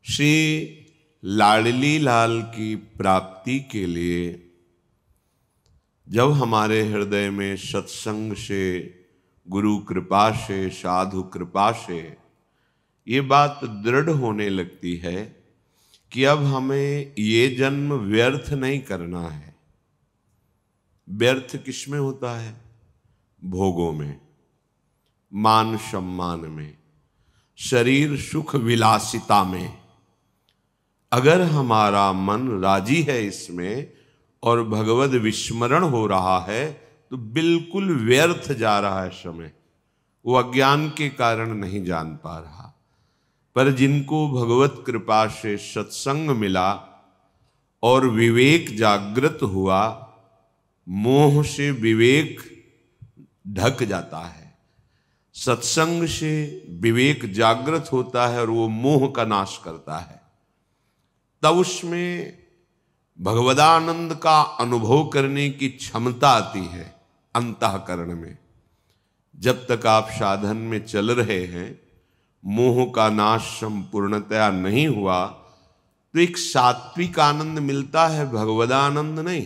श्री लाडली लाल की प्राप्ति के लिए जब हमारे हृदय में सत्संग से, गुरु कृपा से, साधु कृपा से ये बात दृढ़ होने लगती है कि अब हमें ये जन्म व्यर्थ नहीं करना है। व्यर्थ किसमें होता है? भोगों में, मान सम्मान में, शरीर सुख विलासिता में। अगर हमारा मन राजी है इसमें और भगवद विस्मरण हो रहा है तो बिल्कुल व्यर्थ जा रहा है समय। वो अज्ञान के कारण नहीं जान पा रहा। पर जिनको भगवत कृपा से सत्संग मिला और विवेक जागृत हुआ, मोह से विवेक ढक जाता है। सत्संग से विवेक जागृत होता है और वो मोह का नाश करता है। तब उसमें भगवदानंद का अनुभव करने की क्षमता आती है अंतःकरण में। जब तक आप साधन में चल रहे हैं, मोह का नाश संपूर्णतया नहीं हुआ तो एक सात्विक आनंद मिलता है, भगवदानंद नहीं।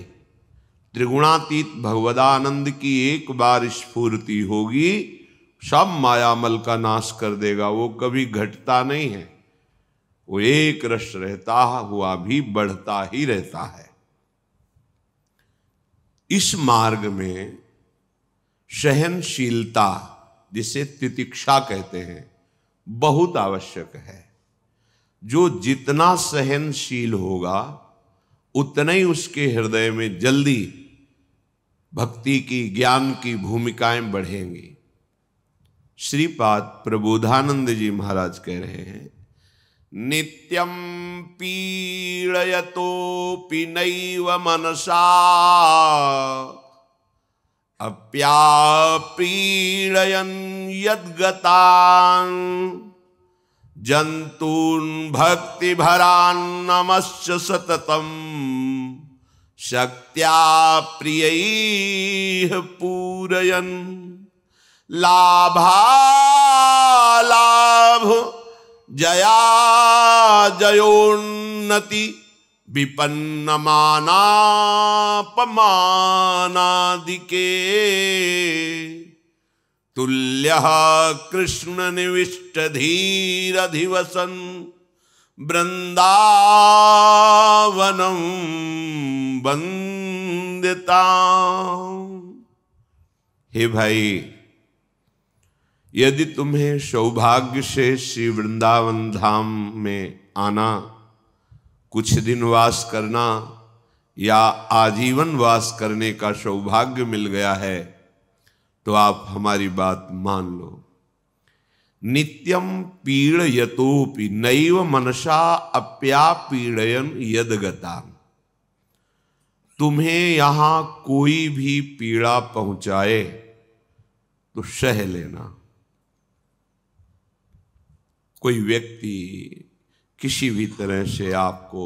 त्रिगुणातीत भगवदानंद की एक बार स्फूर्ति होगी, सब मायामल का नाश कर देगा। वो कभी घटता नहीं है, वो एक रस रहता हुआ भी बढ़ता ही रहता है। इस मार्ग में सहनशीलता, जिसे तितिक्षा कहते हैं, बहुत आवश्यक है। जो जितना सहनशील होगा उतना ही उसके हृदय में जल्दी भक्ति की, ज्ञान की भूमिकाएं बढ़ेंगी। श्रीपाद प्रबोधानंद जी महाराज कह रहे हैं, नित्यं पीडयतोऽपि नैव मनसा अप्यापीडयन् यद्गतान् जन्तून् भक्तिभरान् नमश्च सततं शक्त्या प्रियैः पूरयन् लाभालाभ जया जयोन्नति विपन्नमानापमानादिके तुल्यः कृष्ण निविष्ट धीरधिवसन् वृंदावनं वंदिता। हे भाई, यदि तुम्हें सौभाग्य से श्री वृंदावन धाम में आना, कुछ दिन वास करना या आजीवन वास करने का सौभाग्य मिल गया है तो आप हमारी बात मान लो। नित्यम पीडयतोपि नैव मनसा अप्यापीडयन् यद्गता। तुम्हें यहां कोई भी पीड़ा पहुंचाए तो सह लेना। कोई व्यक्ति किसी भी तरह से आपको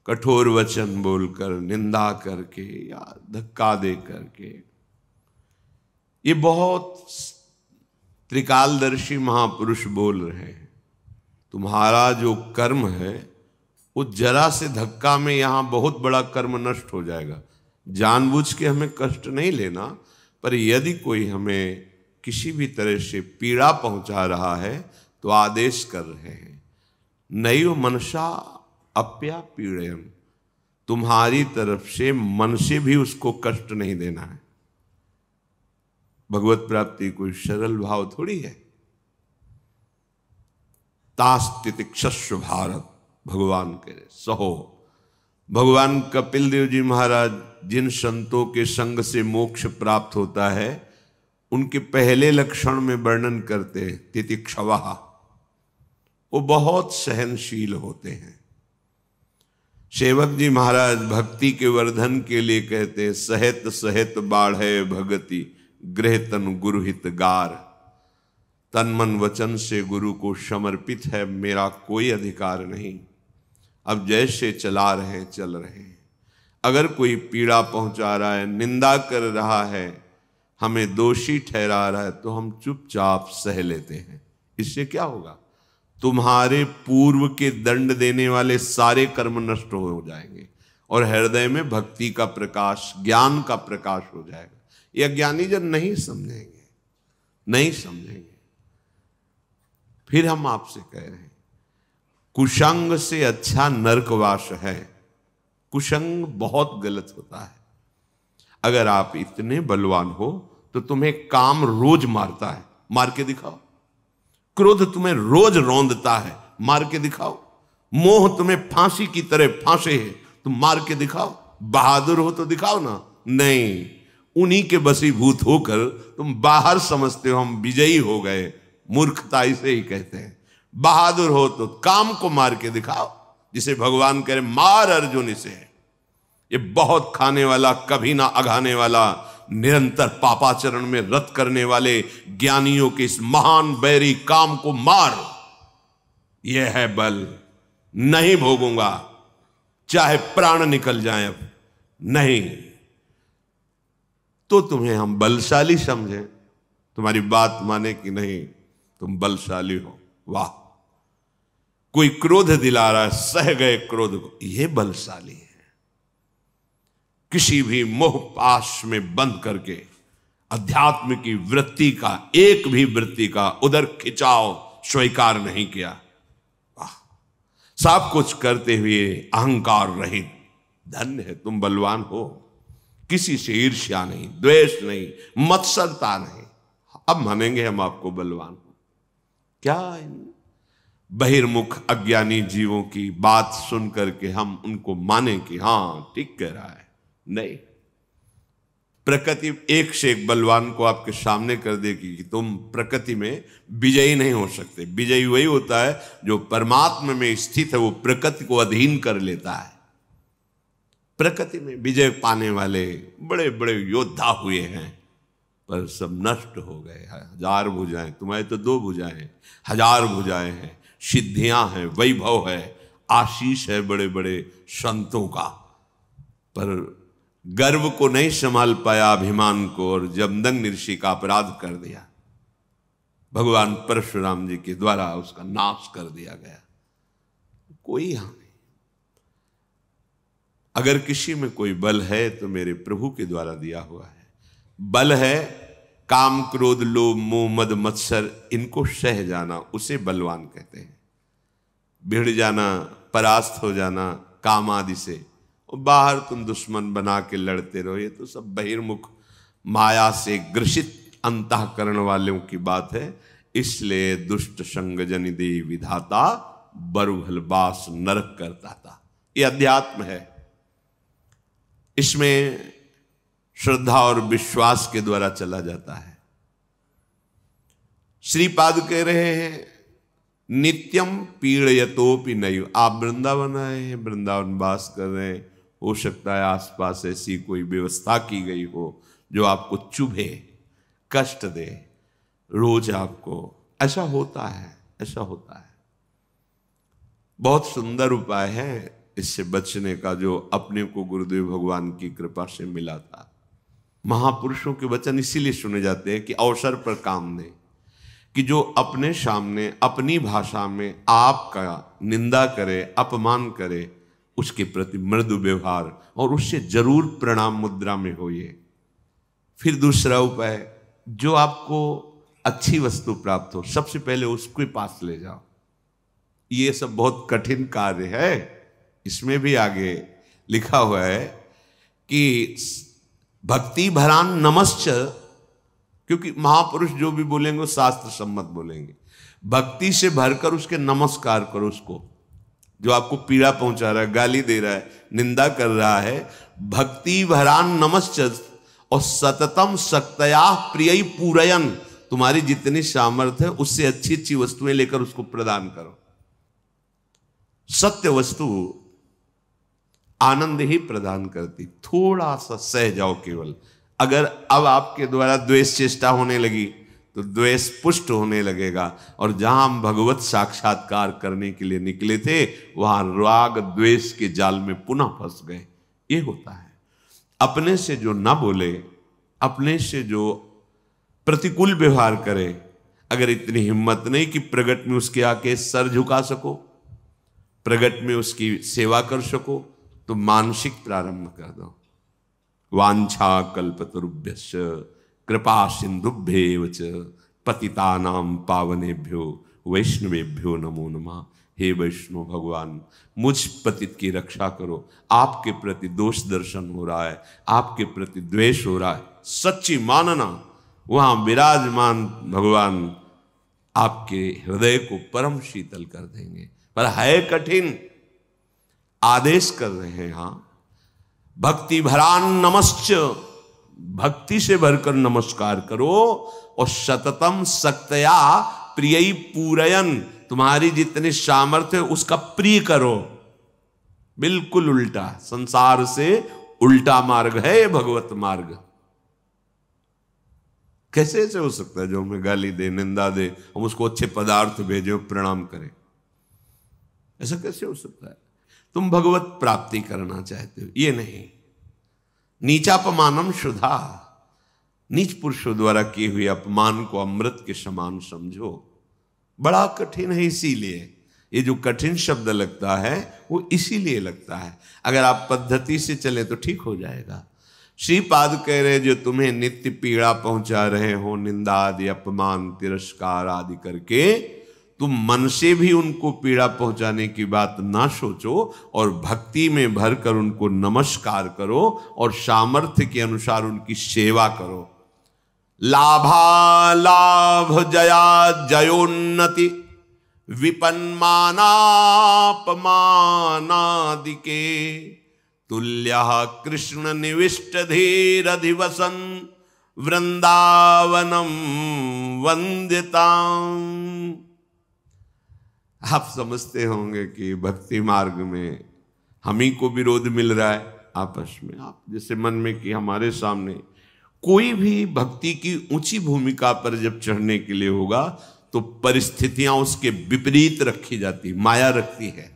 कठोर वचन बोलकर, निंदा करके या धक्का दे करके, ये बहुत त्रिकालदर्शी महापुरुष बोल रहे हैं, तुम्हारा जो कर्म है वो जरा से धक्का में यहां बहुत बड़ा कर्म नष्ट हो जाएगा। जानबूझ के हमें कष्ट नहीं लेना, पर यदि कोई हमें किसी भी तरह से पीड़ा पहुंचा रहा है तो आदेश कर रहे हैं, नैव मनसा अप्यापीडयन्, तुम्हारी तरफ से मन से भी उसको कष्ट नहीं देना है। भगवत प्राप्ति कोई सरल भाव थोड़ी है। तास्तितिक्षस्व भारत, भगवान कह रहे सहो। भगवान कपिल देव जी महाराज जिन संतों के संग से मोक्ष प्राप्त होता है, उनके पहले लक्षण में वर्णन करते हैं तितिक्षवः, वो बहुत सहनशील होते हैं। सेवक जी महाराज भक्ति के वर्धन के लिए कहते हैं, सहित सहित बाढ़े भगति गृह तन गुरु हित गार। तन मन वचन से गुरु को समर्पित है, मेरा कोई अधिकार नहीं। अब जैसे चला रहे चल रहे हैं। अगर कोई पीड़ा पहुंचा रहा है, निंदा कर रहा है, हमें दोषी ठहरा रहा है, तो हम चुपचाप सह लेते हैं। इससे क्या होगा? तुम्हारे पूर्व के दंड देने वाले सारे कर्म नष्ट हो जाएंगे और हृदय में भक्ति का प्रकाश, ज्ञान का प्रकाश हो जाएगा। ये अज्ञानी जन नहीं समझेंगे, नहीं समझेंगे। फिर हम आपसे कह रहे हैं, कुसंग से अच्छा नरकवास है। कुसंग बहुत गलत होता है। अगर आप इतने बलवान हो तो तुम्हें काम रोज मारता है, मार के दिखाओ। क्रोध तुम्हें रोज रौंदता है, मार के दिखाओ। मोह तुम्हें फांसी की तरह फांसे है, तुम मार के दिखाओ। बहादुर हो तो दिखाओ ना। नहीं, उन्हीं के बसीभूत होकर तुम बाहर समझते हो हम विजयी हो गए। मूर्खता इसे ही कहते हैं। बहादुर हो तो काम को मार के दिखाओ, जिसे भगवान कह रहे मार अर्जुन इसे। ये बहुत खाने वाला, कभी ना अघाने वाला, निरंतर पापाचरण में रत करने वाले ज्ञानियों के इस महान बैरी काम को मार। यह है बल। नहीं भोगूंगा, चाहे प्राण निकल जाए। अब नहीं तो तुम्हें हम बलशाली समझें, तुम्हारी बात माने कि नहीं, तुम बलशाली हो। वाह, कोई क्रोध दिला रहा है, सह गए क्रोध को, यह बलशाली है। किसी भी मोह पाश में बंद करके अध्यात्म की वृत्ति का, एक भी वृत्ति का उधर खिंचाव स्वीकार नहीं किया। वाह, सब कुछ करते हुए अहंकार रहित। धन्य है, तुम बलवान हो। किसी से ईर्ष्या नहीं, द्वेष नहीं, मत्सरता नहीं। अब मानेंगे हम आपको बलवान हो। क्या बहिर्मुख अज्ञानी जीवों की बात सुन करके हम उनको माने कि हां ठीक कह रहा है? नहीं, प्रकृति एक से एक बलवान को आपके सामने कर देगी कि तुम प्रकृति में विजयी नहीं हो सकते। विजयी वही होता है जो परमात्मा में स्थित है, वो प्रकृति को अधीन कर लेता है। प्रकृति में विजय पाने वाले बड़े बड़े योद्धा हुए हैं, पर सब नष्ट हो गए। हजार भुजाएं, तुम्हारे तो दो भुजाएं, हजार भुजाएं हैं, सिद्धियां हैं, वैभव है, आशीष है बड़े बड़े संतों का, पर गर्व को नहीं संभाल पाया, अभिमान को, और जमदग्नि ऋषि का अपराध कर दिया। भगवान परशुराम जी के द्वारा उसका नाश कर दिया गया। कोई हानि। अगर किसी में कोई बल है तो मेरे प्रभु के द्वारा दिया हुआ है। बल है काम, क्रोध, लोभ, मोह, मद, मत्सर, इनको सह जाना, उसे बलवान कहते हैं। भिड़ जाना, परास्त हो जाना काम आदि से, और बाहर तुम दुश्मन बना के लड़ते रहो, ये तो सब बहिर्मुख माया से ग्रसित अंतःकरण वालों की बात है। इसलिए दुष्ट संग जनि दे विधाता, बरुभल बास नरक करता था। ये अध्यात्म है। इसमें श्रद्धा और विश्वास के द्वारा चला जाता है। श्रीपाद कह रहे हैं नित्यम पीड़यतोपि नयु। आप वृंदावन आए हैं, वृंदावन वास कर रहे हैं, हो सकता है आसपास ऐसी कोई व्यवस्था की गई हो जो आपको चुभे, कष्ट दे, रोज आपको। ऐसा होता है, ऐसा होता है। बहुत सुंदर उपाय है इससे बचने का, जो अपने को गुरुदेव भगवान की कृपा से मिला था। महापुरुषों के वचन इसीलिए सुने जाते हैं कि अवसर पर काम दें, कि जो अपने सामने अपनी भाषा में आपका निंदा करे, अपमान करे, उसके प्रति मृदु व्यवहार, और उससे जरूर प्रणाम मुद्रा में होइए। फिर दूसरा उपाय, जो आपको अच्छी वस्तु प्राप्त हो, सबसे पहले उसके पास ले जाओ। ये सब बहुत कठिन कार्य है। इसमें भी आगे लिखा हुआ है कि भक्ति भरान नमश्च, क्योंकि महापुरुष जो भी बोलेंगे वो शास्त्र सम्मत बोलेंगे। भक्ति से भरकर उसके नमस्कार करो। उसको जो आपको पीड़ा पहुंचा रहा है, गाली दे रहा है, निंदा कर रहा है, भक्ति भरान नमश्च, और सततम शक्तया प्रिय पूरयन, तुम्हारी जितनी सामर्थ्य है उससे अच्छी अच्छी वस्तुएं लेकर उसको प्रदान करो। सत्य वस्तु आनंद ही प्रदान करती। थोड़ा सा सह जाओ केवल। अगर अब आपके द्वारा द्वेष चेष्टा होने लगी तो द्वेष पुष्ट होने लगेगा, और जहां हम भगवत साक्षात्कार करने के लिए निकले थे वहां राग द्वेष के जाल में पुनः फंस गए। ये होता है। अपने से जो ना बोले, अपने से जो प्रतिकूल व्यवहार करे, अगर इतनी हिम्मत नहीं कि प्रगट में उसके आके सर झुका सको, प्रगट में उसकी सेवा कर सको, तो मानसिक प्रारंभ कर दो। वांछा कल्पतरुभ्यश्च कृपा सिंधुभ्येव च पतितानां पावनेभ्यो वैष्णवेभ्यो नमो नमः। हे वैष्णव भगवान, मुझ पतित की रक्षा करो। आपके प्रति दोष दर्शन हो रहा है, आपके प्रति द्वेष हो रहा है, सच्ची मानना, वहां विराजमान भगवान आपके हृदय को परम शीतल कर देंगे। पर है कठिन, आदेश कर रहे हैं। हाँ, भक्ति भरान नमश्च, भक्ति से भरकर नमस्कार करो, और सततम सक्तया प्रिय पूरयन, तुम्हारी जितनी सामर्थ्य उसका प्रिय करो। बिल्कुल उल्टा, संसार से उल्टा मार्ग है भगवत मार्ग। कैसे ऐसे हो सकता है जो हमें गाली दे, निंदा दे, हम उसको अच्छे पदार्थ भेजें, प्रणाम करें? ऐसा कैसे हो सकता है? तुम भगवत प्राप्ति करना चाहते हो, ये नहीं। नीचापमानम शुद्धा, नीच पुरुषों द्वारा किए हुए अपमान को अमृत के समान समझो। बड़ा कठिन है, इसीलिए ये जो कठिन शब्द लगता है वो इसीलिए लगता है। अगर आप पद्धति से चले तो ठीक हो जाएगा। श्रीपाद कह रहे जो तुम्हें नित्य पीड़ा पहुंचा रहे हो, निंदा आदि, अपमान, तिरस्कार आदि करके, तुम मन से भी उनको पीड़ा पहुंचाने की बात ना सोचो, और भक्ति में भरकर उनको नमस्कार करो और सामर्थ्य के अनुसार उनकी सेवा करो। लाभा लाभ जया जयोन्नति विपन्मानापमानादिके तुल्यः कृष्ण निविष्ट धीरधिवसन वृंदावनम वंदिताम। आप समझते होंगे कि भक्ति मार्ग में हम ही को विरोध मिल रहा है आपस में। आप जैसे मन में कि हमारे सामने कोई भी भक्ति की ऊंची भूमिका पर जब चढ़ने के लिए होगा तो परिस्थितियां उसके विपरीत रखी जाती, माया रखती है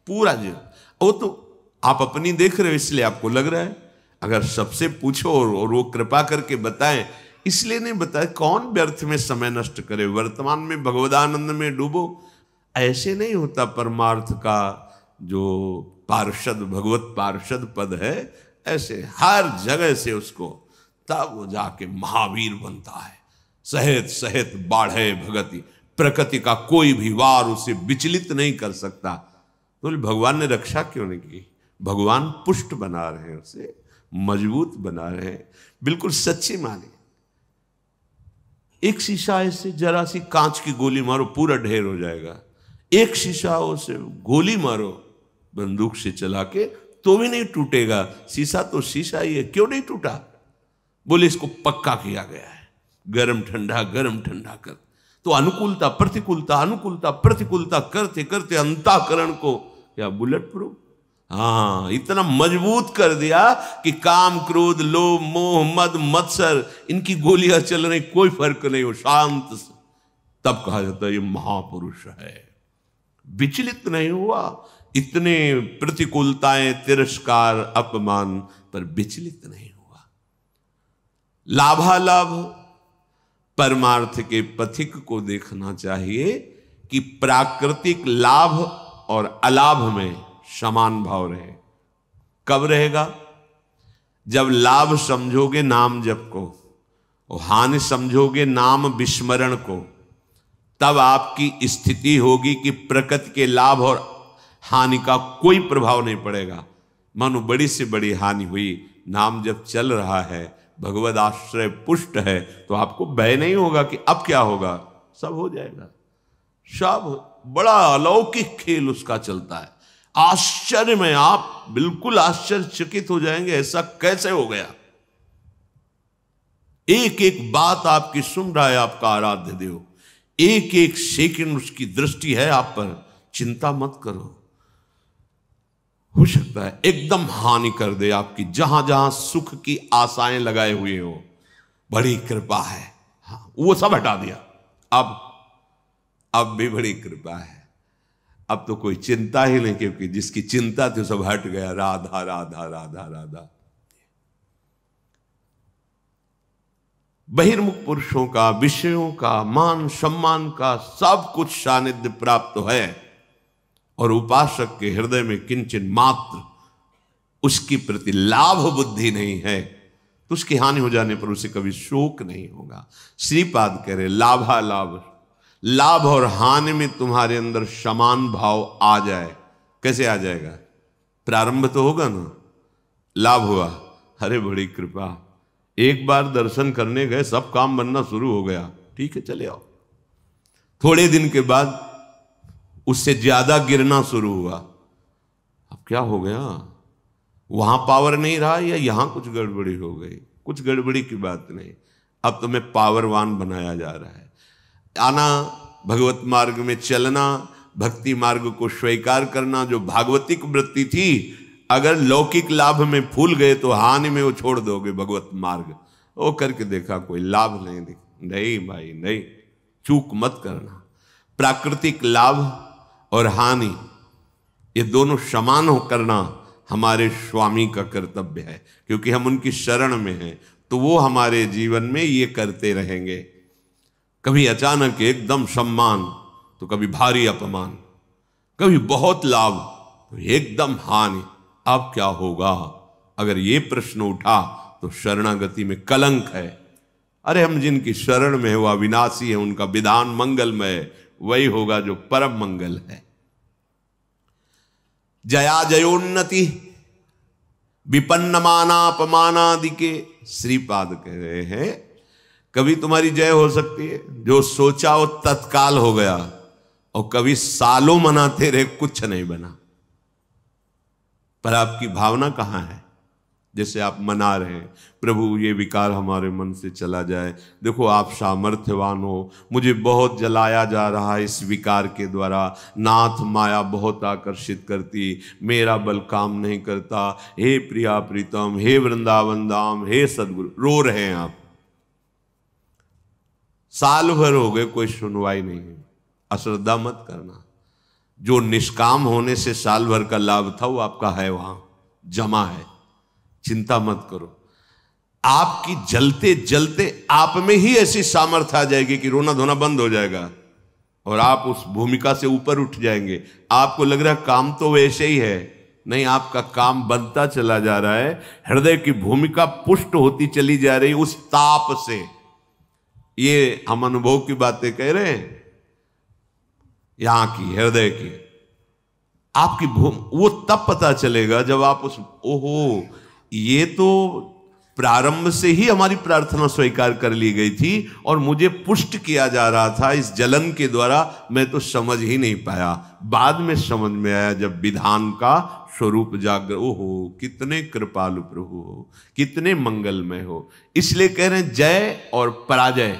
पूरा जीवन। वो तो आप अपनी देख रहे हो इसलिए आपको लग रहा है। अगर सबसे पूछो और वो कृपा करके बताएं, इसलिए नहीं बताए, कौन व्यर्थ में समय नष्ट करे, वर्तमान में भगवदानंद में डूबो। ऐसे नहीं होता। परमार्थ का जो पार्षद, भगवत पार्षद पद है, ऐसे हर जगह से उसको, तब वो जाके महावीर बनता है। सहेत सहेत बाढ़े भगति, प्रकृति का कोई भी वार उसे विचलित नहीं कर सकता। तो भगवान ने रक्षा क्यों नहीं की? भगवान पुष्ट बना रहे हैं, उसे मजबूत बना रहे हैं। बिल्कुल सच्ची माने। एक शीशा ऐसे जरा सी कांच की गोली मारो, पूरा ढेर हो जाएगा। एक शीशा उसे गोली मारो बंदूक से चला के, तो भी नहीं टूटेगा। शीशा तो शीशा ही है, क्यों नहीं टूटा? बोले इसको पक्का किया गया है, गरम ठंडा कर। तो अनुकूलता प्रतिकूलता, अनुकूलता प्रतिकूलता करते करते अंतःकरण को क्या बुलेट प्रूफ, हाँ, इतना मजबूत कर दिया कि काम, क्रोध, लोभ, मोह, मद, मत्सर, इनकी गोलियां चल रही, कोई फर्क नहीं हो, शांत। तब कहा जाता है ये महापुरुष है, विचलित नहीं हुआ। इतने प्रतिकूलताएं, तिरस्कार, अपमान पर विचलित नहीं हुआ। लाभालाभ, परमार्थ के पथिक को देखना चाहिए कि प्राकृतिक लाभ और अलाभ में समान भाव रहे। कब रहेगा? जब लाभ समझोगे नाम जप को और हानि समझोगे नाम विस्मरण को, तब आपकी स्थिति होगी कि प्रकृति के लाभ और हानि का कोई प्रभाव नहीं पड़ेगा। मानो बड़ी से बड़ी हानि हुई, नाम जब चल रहा है, भगवद आश्रय पुष्ट है, तो आपको भय नहीं होगा कि अब क्या होगा, सब हो जाएगा। सब बड़ा अलौकिक खेल उसका चलता है। आश्चर्य में आप बिल्कुल आश्चर्यचकित हो जाएंगे, ऐसा कैसे हो गया। एक एक बात आपकी सुन रहा है आपका आराध्य देव, एक एक सेकंड उसकी दृष्टि है आप पर। चिंता मत करो, हो सकता है एकदम हानि कर दे आपकी, जहां जहां सुख की आशाएं लगाए हुए हो। बड़ी कृपा है, हाँ, वो सब हटा दिया। अब भी बड़ी कृपा है। अब तो कोई चिंता ही नहीं, क्योंकि जिसकी चिंता थी सब हट गया। राधा राधा राधा राधा। बहिर्मुख पुरुषों का, विषयों का, मान सम्मान का सब कुछ सानिध्य प्राप्त है और उपासक के हृदय में किंचन मात्र उसकी प्रति लाभ बुद्धि नहीं है, तो उसकी हानि हो जाने पर उसे कभी शोक नहीं होगा। श्रीपाद कह रहे लाभालाभ, लाभ और हानि में तुम्हारे अंदर समान भाव आ जाए। कैसे आ जाएगा? प्रारंभ तो होगा ना, लाभ हुआ, अरे बड़ी कृपा, एक बार दर्शन करने गए, सब काम बनना शुरू हो गया, ठीक है चले आओ। थोड़े दिन के बाद उससे ज्यादा गिरना शुरू हुआ, अब क्या हो गया? वहां पावर नहीं रहा या यहां कुछ गड़बड़ी हो गई? कुछ गड़बड़ी की बात नहीं, अब तुम्हें पावरवान बनाया जा रहा है। आना, भगवत मार्ग में चलना, भक्ति मार्ग को स्वीकार करना, जो भागवतिक वृत्ति थी, अगर लौकिक लाभ में फूल गए तो हानि में वो छोड़ दोगे भगवत मार्ग। वो करके देखा, कोई लाभ नहीं दिख, नहीं भाई नहीं, चूक मत करना। प्राकृतिक लाभ और हानि ये दोनों समान हो करना हमारे स्वामी का कर्तव्य है, क्योंकि हम उनकी शरण में हैं, तो वो हमारे जीवन में ये करते रहेंगे। कभी अचानक एकदम सम्मान तो कभी भारी अपमान, कभी बहुत लाभ तो एकदम हानि। अब क्या होगा? अगर ये प्रश्न उठा तो शरणागति में कलंक है। अरे हम जिनकी शरण में है वो अविनाशी है, उनका विधान मंगलमय, वही होगा जो परम मंगल है। जया जयोन्नति विपन्न मानापमानादि के श्रीपाद कह रहे हैं, कभी तुम्हारी जय हो सकती है, जो सोचा हो तत्काल हो गया, और कभी सालों मनाते रहे कुछ नहीं बना। पर आपकी भावना कहां है? जैसे आप मना रहे हैं, प्रभु ये विकार हमारे मन से चला जाए, देखो आप सामर्थ्यवान हो, मुझे बहुत जलाया जा रहा है इस विकार के द्वारा, नाथ माया बहुत आकर्षित करती, मेरा बल काम नहीं करता, हे प्रिया प्रीतम, हे वृंदावन धाम, हे सदगुरु। रो रहे हैं आप, साल भर हो गए कोई सुनवाई नहीं है। अश्रद्धा मत करना, जो निष्काम होने से साल भर का लाभ था वो आपका है, वहां जमा है, चिंता मत करो। आपकी जलते जलते आप में ही ऐसी सामर्थ्य आ जाएगी कि रोना धोना बंद हो जाएगा और आप उस भूमिका से ऊपर उठ जाएंगे। आपको लग रहा है काम तो वैसे ही है, नहीं, आपका काम बनता चला जा रहा है, हृदय की भूमिका पुष्ट होती चली जा रही उस ताप से। ये हम अनुभव की बातें कह रहे हैं, यहां की हृदय की आपकी वो तब पता चलेगा जब आप उस, ओहो ये तो प्रारंभ से ही हमारी प्रार्थना स्वीकार कर ली गई थी और मुझे पुष्ट किया जा रहा था इस जलन के द्वारा, मैं तो समझ ही नहीं पाया, बाद में समझ में आया जब विधान का स्वरूप जागर। ओहो कितने कृपालु प्रभु हो, कितने मंगलमय हो। इसलिए कह रहे हैं जय और पराजय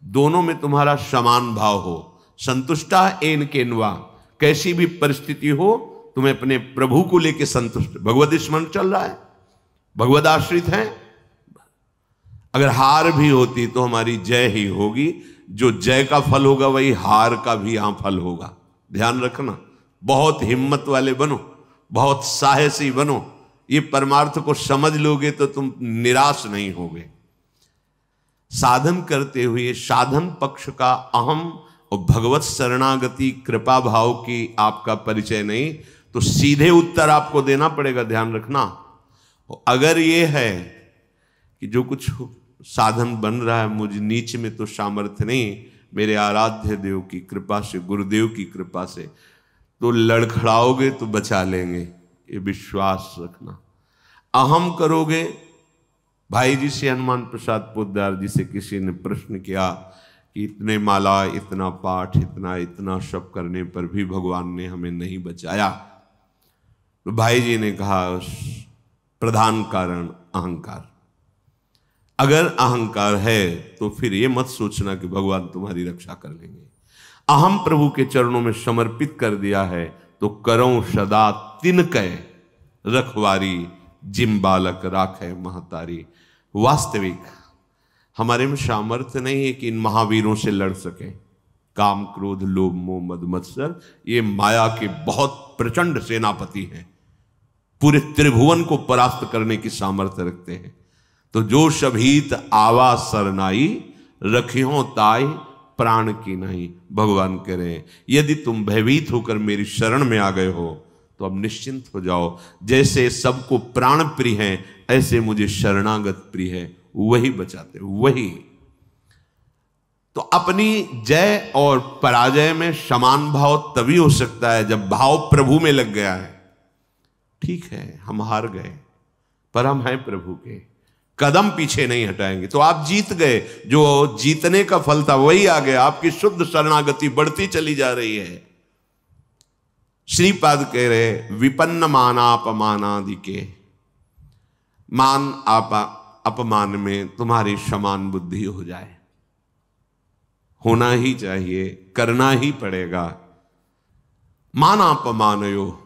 दोनों में तुम्हारा समान भाव हो। संतुष्टा एन केनवा, कैसी भी परिस्थिति हो तुम्हें अपने प्रभु को लेकर संतुष्ट। भगवद स्मरण चल रहा है, भगवद आश्रित है, अगर हार भी होती तो हमारी जय ही होगी। जो जय का फल होगा वही हार का भी यहां फल होगा, ध्यान रखना। बहुत हिम्मत वाले बनो, बहुत साहसी बनो, ये परमार्थ को समझ लोगे तो तुम निराश नहीं होगे। साधन करते हुए साधन पक्ष का अहम और भगवत शरणागति कृपा भाव की आपका परिचय नहीं, तो सीधे उत्तर आपको देना पड़ेगा, ध्यान रखना। अगर ये है कि जो कुछ साधन बन रहा है मुझ नीच में तो सामर्थ्य नहीं, मेरे आराध्य देव की कृपा से, गुरुदेव की कृपा से, तो लड़खड़ाओगे तो बचा लेंगे, ये विश्वास रखना। अहम करोगे, भाई जी से, हनुमान प्रसाद पोद्दार जी से किसी ने प्रश्न किया कि इतने माला, इतना पाठ, इतना सब करने पर भी भगवान ने हमें नहीं बचाया। तो भाई जी ने कहा प्रधान कारण अहंकार। अगर अहंकार है तो फिर ये मत सोचना कि भगवान तुम्हारी रक्षा कर लेंगे। अहम प्रभु के चरणों में समर्पित कर दिया है तो करो सदा तिनकै रखवारी, जिम बालक राखे महतारी। वास्तविक हमारे में सामर्थ्य नहीं है कि इन महावीरों से लड़ सके। काम, क्रोध, लोभ, मोह, मद, मत्सर, ये माया के बहुत प्रचंड सेनापति हैं, पूरे त्रिभुवन को परास्त करने की सामर्थ्य रखते हैं। तो जो शभीत आवा सरनाई, रखियो ताई प्राण की नहीं। भगवान कह रहे हैं यदि तुम भयभीत होकर मेरी शरण में आ गए हो तो अब निश्चिंत हो जाओ। जैसे सबको प्राण प्रिय है ऐसे मुझे शरणागत प्रिय है, वही बचाते वही। तो अपनी जय और पराजय में समान भाव तभी हो सकता है जब भाव प्रभु में लग गया है। ठीक है हम हार गए पर हम हैं प्रभु के, कदम पीछे नहीं हटाएंगे। तो आप जीत गए, जो जीतने का फल था वही आ गया। आपकी शुद्ध शरणागति बढ़ती चली जा रही है। श्रीपाद कह रहे विपन्न मानापमानादि के, मान अपमान में तुम्हारी समान बुद्धि हो जाए, होना ही चाहिए, करना ही पड़ेगा। मानापमानयो,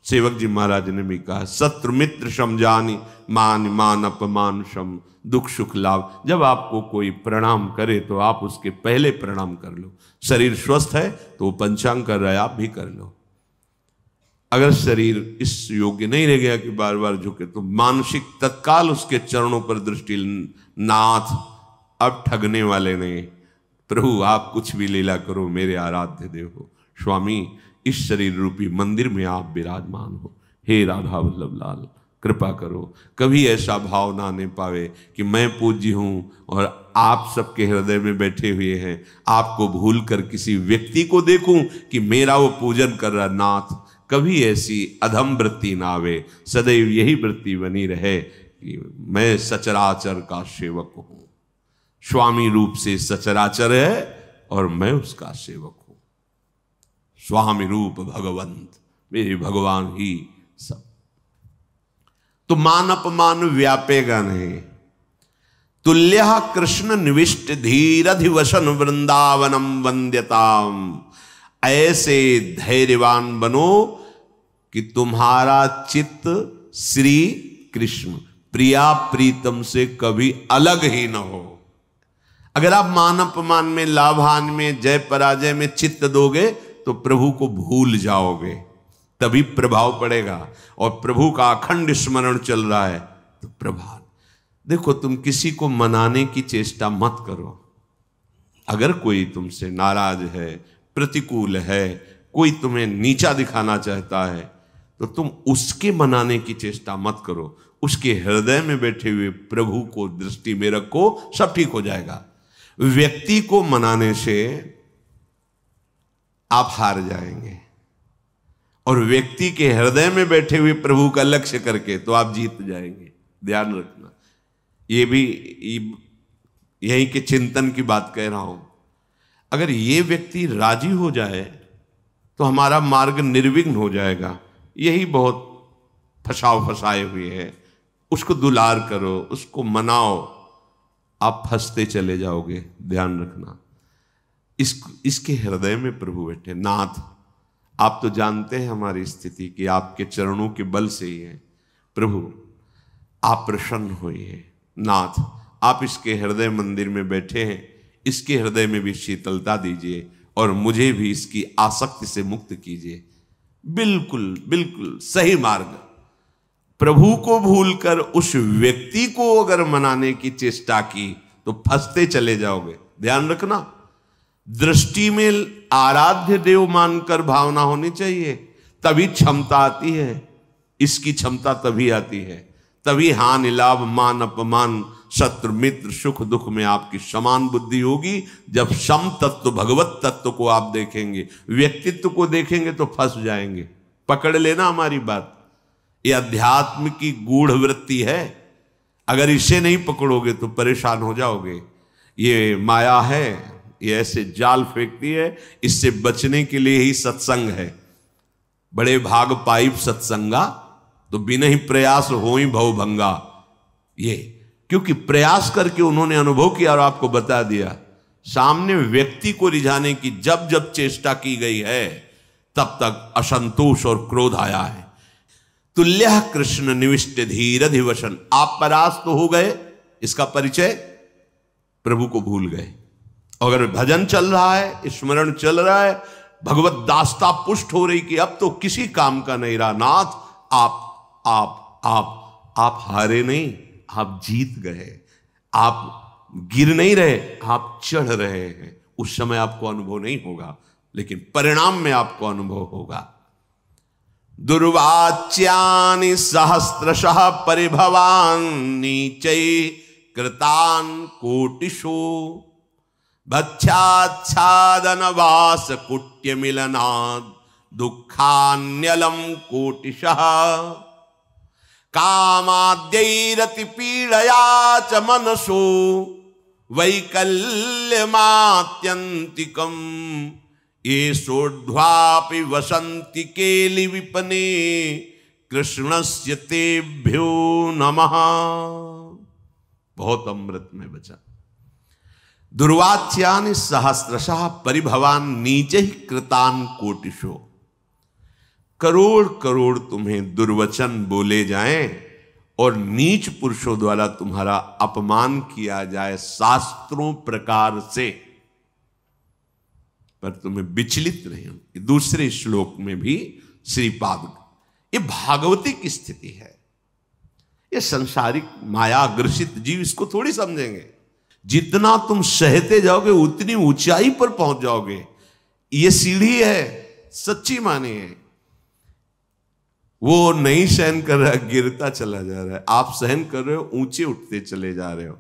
सेवक जी महाराज ने भी कहा शत्रु मित्र समझानी, मान मान अपमान सम, दुख सुख लाभ। जब आपको कोई प्रणाम करे तो आप उसके पहले प्रणाम कर लो। शरीर स्वस्थ है तो वो पंचांग कर रहा है, आप भी कर लो। अगर शरीर इस योग्य नहीं रह गया कि बार बार झुके तो मानसिक तत्काल उसके चरणों पर दृष्टि, नाथ अब ठगने वाले नहीं, प्रभु आप कुछ भी लीला करो, मेरे आराध्य देव हो। स्वामी इस शरीर रूपी मंदिर में आप विराजमान हो, हे राधा वल्लभ लाल कृपा करो। कभी ऐसा भाव ना आने पावे कि मैं पूज्य हूं और आप सबके हृदय में बैठे हुए हैं, आपको भूल कर किसी व्यक्ति को देखूं कि मेरा वो पूजन कर रहा। नाथ कभी ऐसी अधम वृत्ति ना आवे, सदैव यही वृत्ति बनी रहे कि मैं सचराचर का सेवक हूं। स्वामी रूप से सचराचर है और मैं उसका सेवक हूं। स्वामी रूप भगवंत, मेरे भगवान ही सब। तो मान अपमान व्यापेगा नहीं। तुल्य कृष्ण निविष्ट धीरधिवसन वृंदावनम वंद्यताम। ऐसे धैर्यवान बनो कि तुम्हारा चित्त श्री कृष्ण प्रिया प्रीतम से कभी अलग ही न हो। अगर आप मान अपमान में, लाभान में, जय पराजय में चित्त दोगे तो प्रभु को भूल जाओगे, तभी प्रभाव पड़ेगा। और प्रभु का अखंड स्मरण चल रहा है तो प्रभाव। देखो तुम किसी को मनाने की चेष्टा मत करो। अगर कोई तुमसे नाराज है, प्रतिकूल है, कोई तुम्हें नीचा दिखाना चाहता है तो तुम उसके मनाने की चेष्टा मत करो। उसके हृदय में बैठे हुए प्रभु को दृष्टि में रखो, सब ठीक हो जाएगा। व्यक्ति को मनाने से आप हार जाएंगे और व्यक्ति के हृदय में बैठे हुए प्रभु का लक्ष्य करके तो आप जीत जाएंगे। ध्यान रखना, ये भी यहीं के चिंतन की बात कह रहा हूं। अगर ये व्यक्ति राजी हो जाए तो हमारा मार्ग निर्विघ्न हो जाएगा। यही बहुत फंसाए हुए हैं। उसको दुलार करो, उसको मनाओ, आप फंसते चले जाओगे। ध्यान रखना, इसके हृदय में प्रभु बैठे। नाथ आप तो जानते हैं हमारी स्थिति कि आपके चरणों के बल से ही है। प्रभु आप प्रसन्न होइए। नाथ आप इसके हृदय मंदिर में बैठे हैं, इसके हृदय में भी शीतलता दीजिए और मुझे भी इसकी आसक्ति से मुक्त कीजिए। बिल्कुल बिल्कुल सही मार्ग। प्रभु को भूलकर उस व्यक्ति को अगर मनाने की चेष्टा की तो फंसते चले जाओगे। ध्यान रखना, दृष्टि में आराध्य देव मानकर भावना होनी चाहिए, तभी क्षमता आती है। इसकी क्षमता तभी आती है, तभी हानि लाभ मान अपमान शत्रु मित्र सुख दुख में आपकी समान बुद्धि होगी। जब सम तत्व भगवत तत्व को आप देखेंगे, व्यक्तित्व को देखेंगे तो फंस जाएंगे। पकड़ लेना हमारी बात, ये अध्यात्म की गूढ़ वृत्ति है। अगर इसे नहीं पकड़ोगे तो परेशान हो जाओगे। ये माया है, ये ऐसे जाल फेंकती है। इससे बचने के लिए ही सत्संग है। बड़े भाग पाइप सत्संगा, तो बिना ही प्रयास हो ही भवभंगा। ये क्योंकि प्रयास करके उन्होंने अनुभव किया और आपको बता दिया। सामने व्यक्ति को रिझाने की जब जब चेष्टा की गई है तब तक असंतोष और क्रोध आया है। तुल्य कृष्ण निविष्ट धीरधिवसन, आप परास्त तो हो गए, इसका परिचय प्रभु को भूल गए। अगर भजन चल रहा है, स्मरण चल रहा है, भगवत दास्ता पुष्ट हो रही कि अब तो किसी काम का नहीं रहा। नाथ आप हारे नहीं, आप जीत गए, आप गिर नहीं रहे, आप चढ़ रहे हैं। उस समय आपको अनुभव नहीं होगा, लेकिन परिणाम में आपको अनुभव होगा। दुर्वाच्यानि सहस्रशः परिभवान नीचै कृतान कोटिषु भक्षाच्छादन वास कुट्य मिलनाद दुखान्यलम कोटिशः कामाद्यैरति पीडया च मनसो वैकल्यमात्यन्तिकम् येषोर्ध्वापि वसन्ति केलि विपने कृष्णस्य तेभ्यो नमः। बहुत अमृत में बचा। दुर्वाच्यानि सहस्रशः परिभवान नीचे ही कृतान कोटिशो। करोड़ करोड़ तुम्हें दुर्वचन बोले जाएं और नीच पुरुषों द्वारा तुम्हारा अपमान किया जाए शास्त्रों प्रकार से, पर तुम्हें विचलित नहीं हो। दूसरे श्लोक में भी श्रीपाद, ये भागवती की स्थिति है। ये संसारिक माया ग्रसित जीव इसको थोड़ी समझेंगे। जितना तुम सहते जाओगे उतनी ऊंचाई पर पहुंच जाओगे। ये सीढ़ी है, सच्ची मानिए। वो नहीं सहन कर रहा, गिरता चला जा रहा है, आप सहन कर रहे हो, ऊंचे उठते चले जा रहे हो।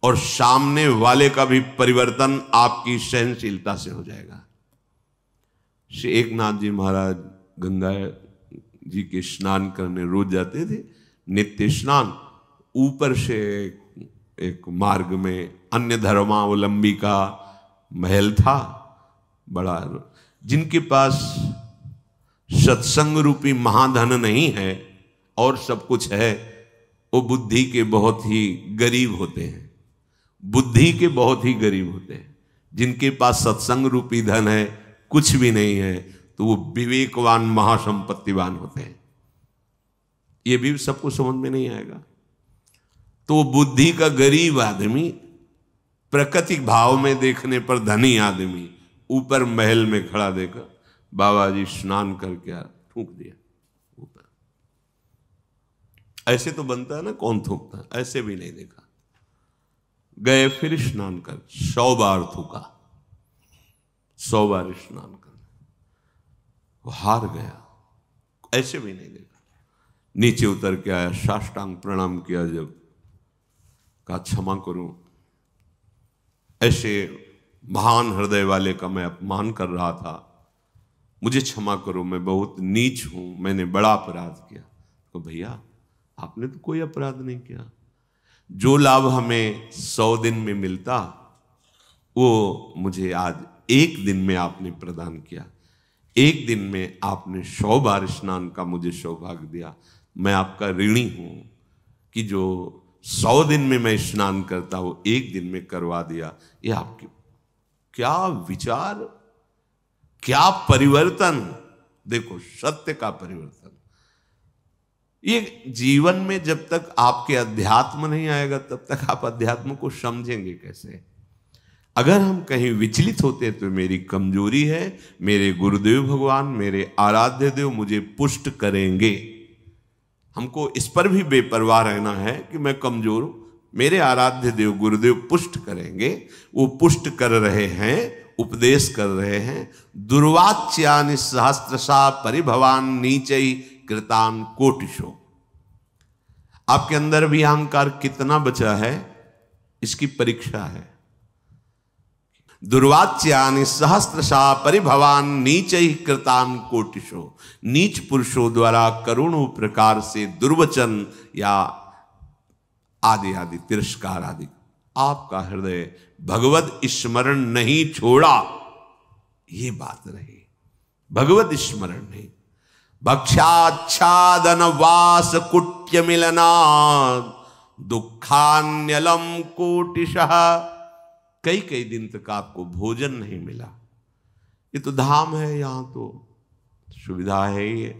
और सामने वाले का भी परिवर्तन आपकी सहनशीलता से हो जाएगा। श्री एकनाथ जी महाराज गंगा जी के स्नान करने रोज जाते थे, नित्य स्नान। ऊपर से एक मार्ग में अन्य धर्मावलंबी का महल था बड़ा। जिनके पास सत्संग रूपी महाधन नहीं है और सब कुछ है, वो बुद्धि के बहुत ही गरीब होते हैं। बुद्धि के बहुत ही गरीब होते हैं। जिनके पास सत्संग रूपी धन है, कुछ भी नहीं है, तो वो विवेकवान महासंपत्तिवान होते हैं। ये भी सबको समझ में नहीं आएगा। तो बुद्धि का गरीब आदमी, प्राकृतिक भाव में देखने पर धनी आदमी, ऊपर महल में खड़ा देखा बाबा जी स्नान करके थूक दिया ऊपर। ऐसे तो बनता है ना, कौन थूकता है? ऐसे भी नहीं देखा। गए फिर स्नान कर, 100 बार थूका, 100 बार स्नान कर, वो हार गया। ऐसे भी नहीं देखा। नीचे उतर के आया, साष्टांग प्रणाम किया, जब कहा क्षमा करूं, ऐसे महान हृदय वाले का मैं अपमान कर रहा था, मुझे क्षमा करो, मैं बहुत नीच हूं, मैंने बड़ा अपराध किया। तो भैया आपने तो कोई अपराध नहीं किया। जो लाभ हमें 100 दिन में मिलता, वो मुझे आज 1 दिन में आपने प्रदान किया। 1 दिन में आपने 100 बार स्नान का मुझे सौभाग्य दिया। मैं आपका ऋणी हूं कि जो 100 दिन में मैं स्नान करता, वो 1 दिन में करवा दिया। ये आपकी क्या विचार, क्या परिवर्तन! देखो, सत्य का परिवर्तन। ये जीवन में जब तक आपके अध्यात्म नहीं आएगा, तब तक आप अध्यात्म को समझेंगे कैसे? अगर हम कहीं विचलित होते हैं तो मेरी कमजोरी है, मेरे गुरुदेव भगवान, मेरे आराध्य देव मुझे पुष्ट करेंगे। हमको इस पर भी बेपरवाह रहना है कि मैं कमजोर हूं, मेरे आराध्य देव गुरुदेव पुष्ट करेंगे। वो पुष्ट कर रहे हैं, उपदेश कर रहे हैं। दुर्वाच्यानि सहस्रशः परिभवान नीचै कृतान कोटिशो। आपके अंदर भी अहंकार कितना बचा है, इसकी परीक्षा है। दुर्वाच्यानि सहस्रशः परिभवान नीचै कृतान कोटिशो। नीच पुरुषों द्वारा करोड़ों प्रकार से दुर्वचन या आदि आदि तिरस्कार आदि, आपका हृदय भगवत स्मरण नहीं छोड़ा, ये बात रही। भगवत स्मरण नहीं। भक्षाच्छादन वास कुट्य मिलना दुखान्यलम कोटिशः। कई कई दिन तक आपको भोजन नहीं मिला। ये तो धाम है, यहां तो सुविधा है ही है,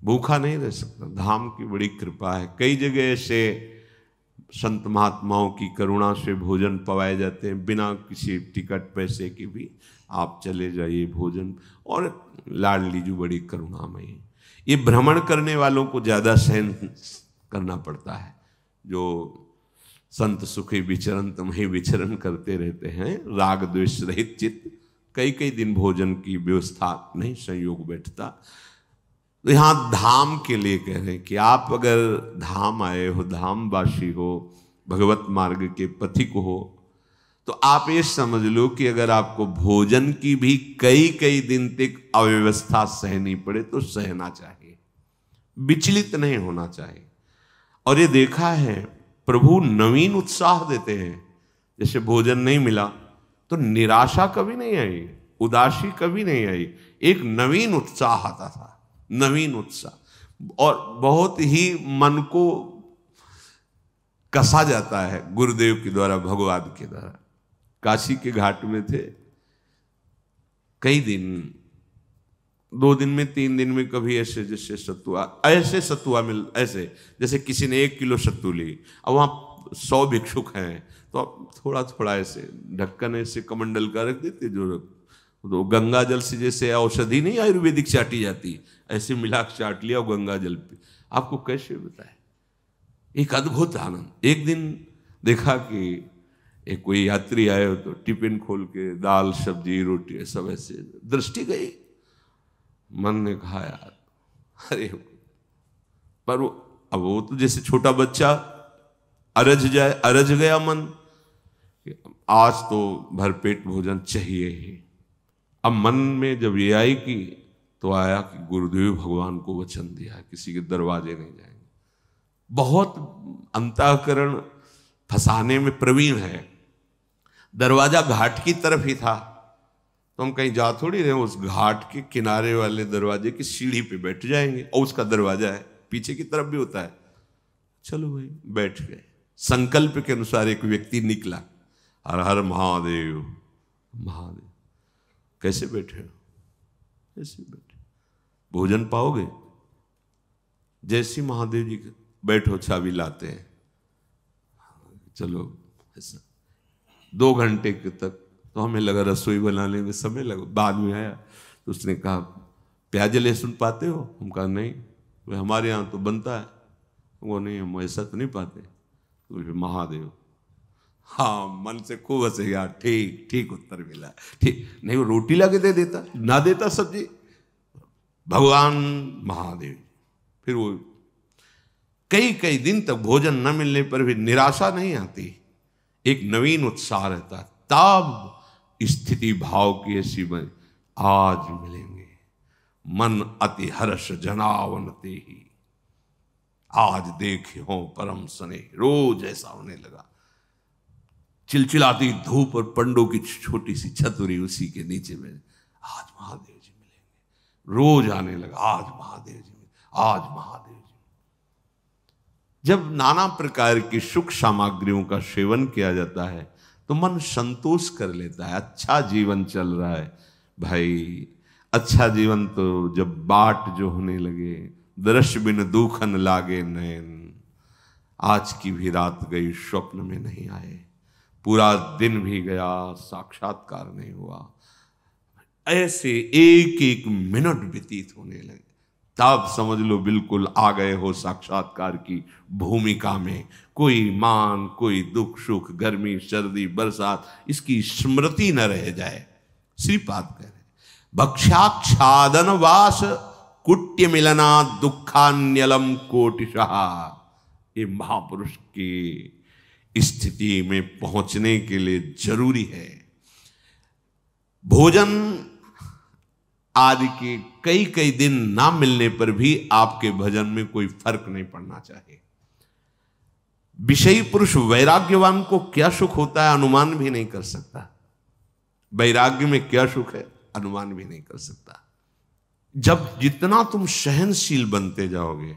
भूखा नहीं रह सकता। धाम की बड़ी कृपा है। कई जगह से संत महात्माओं की करुणा से भोजन पवाए जाते हैं, बिना किसी टिकट पैसे की भी आप चले जाइए भोजन। और लाडली जी बड़ी करुणामयी। ये भ्रमण करने वालों को ज्यादा सहन करना पड़ता है। जो संत सुखी विचरण तुम्हें विचरण करते रहते हैं, राग द्वेष रहित चित्त, कई कई दिन भोजन की व्यवस्था नहीं संयोग बैठता। तो यहाँ धाम के लिए कह रहे हैं कि आप अगर धाम आए हो, धामवासी हो, भगवत मार्ग के पथिक हो, तो आप ये समझ लो कि अगर आपको भोजन की भी कई कई दिन तक अव्यवस्था सहनी पड़े तो सहना चाहिए, विचलित नहीं होना चाहिए। और ये देखा है प्रभु नवीन उत्साह देते हैं। जैसे भोजन नहीं मिला तो निराशा कभी नहीं आई, उदासी कभी नहीं आई, एक नवीन उत्साह आता था, नवीन उत्साह, और बहुत ही मन को कसा जाता है गुरुदेव के द्वारा, भगवान के द्वारा। काशी के घाट में थे कई दिन, 2 दिन में 3 दिन में कभी ऐसे जैसे सत्तुआ, ऐसे सत्तुआ मिल, ऐसे जैसे किसी ने 1 किलो सत्तू ली, अब वहाँ 100 भिक्षुक हैं तो अब थोड़ा थोड़ा ऐसे ढक्कन ऐसे कमंडल का रख देते, जो तो गंगा जल से जैसे औषधि नहीं आयुर्वेदिक चाटी जाती, ऐसे मिला चाट लिया गंगा जल पे। आपको कैसे बताए, एक अद्भुत आनंद। एक दिन देखा कि एक कोई यात्री आए हो तो टिफिन खोल के दाल सब्जी रोटी सब ऐसे, दृष्टि गई, मन ने कहा यार अरे, पर अब वो तो जैसे छोटा बच्चा अरज जाए, अरज गया मन, आज तो भरपेट भोजन चाहिए ही। अब मन में जब ये आई कि तो आया कि गुरुदेव भगवान को वचन दिया किसी के दरवाजे नहीं जाएंगे। बहुत अंतःकरण फंसाने में प्रवीण है। दरवाजा घाट की तरफ ही था, तो हम कहीं जा थोड़ी रहे, उस घाट के किनारे वाले दरवाजे की सीढ़ी पे बैठ जाएंगे, और उसका दरवाजा है पीछे की तरफ भी होता है। चलो भाई बैठ गए। संकल्प के अनुसार एक व्यक्ति निकला, हर हर महादेव महादेव। कैसे बैठे हो? कैसे बैठे? भोजन पाओगे? जैसी महादेव जी बैठो, चाबी लाते हैं, चलो ऐसा। 2 घंटे के तक तो हमें लगा रसोई बनाने में समय लगा। बाद में आया तो उसने कहा प्याज लहसुन पाते हो? हम कहा नहीं। वे हमारे यहाँ तो बनता है। वो नहीं, हम ऐसा तो नहीं पाते। तो फिर महादेव, हाँ मन से खूब हंसे यार, ठीक ठीक उत्तर मिला, ठीक। नहीं वो रोटी ला के दे देता, ना देता सब्जी, भगवान महादेव। फिर वो कई कई दिन तक भोजन न मिलने पर भी निराशा नहीं आती, एक नवीन उत्साह रहता। तब स्थिति भाव की ऐसी बन, आज मिलेंगे, मन अति हर्ष जनावनते ही, आज देखे हो परम सने। रोज ऐसा होने लगा। चिलचिलाती धूप और पंडों की छोटी सी छतरी, उसी के नीचे में आज महादेव जी मिलेंगे। रोज आने लगा, आज महादेव जी मिलेंगे, आज महादेव जी। जब नाना प्रकार की सुख सामग्रियों का सेवन किया जाता है तो मन संतोष कर लेता है, अच्छा जीवन चल रहा है भाई। अच्छा जीवन तो जब बाट जो होने लगे, दृश्य बिन दुखन लागे नैन, आज की भी रात गई स्वप्न में नहीं आए, पूरा दिन भी गया साक्षात्कार नहीं हुआ। ऐसे एक एक मिनट व्यतीत होने लगे, तब समझ लो बिल्कुल आ गए हो साक्षात्कार की भूमिका में। कोई मान, कोई दुख सुख, गर्मी सर्दी बरसात, इसकी स्मृति न रह जाए। श्रीपाद कह रहे भक्षाक्षादन वास कुट्य मिलना दुखान्यलम कोटिशः। ये महापुरुष की स्थिति में पहुंचने के लिए जरूरी है। भोजन आदि के कई कई दिन ना मिलने पर भी आपके भजन में कोई फर्क नहीं पड़ना चाहिए। विषयी पुरुष वैराग्यवान को क्या सुख होता है अनुमान भी नहीं कर सकता। वैराग्य में क्या सुख है अनुमान भी नहीं कर सकता। जब जितना तुम सहनशील बनते जाओगे,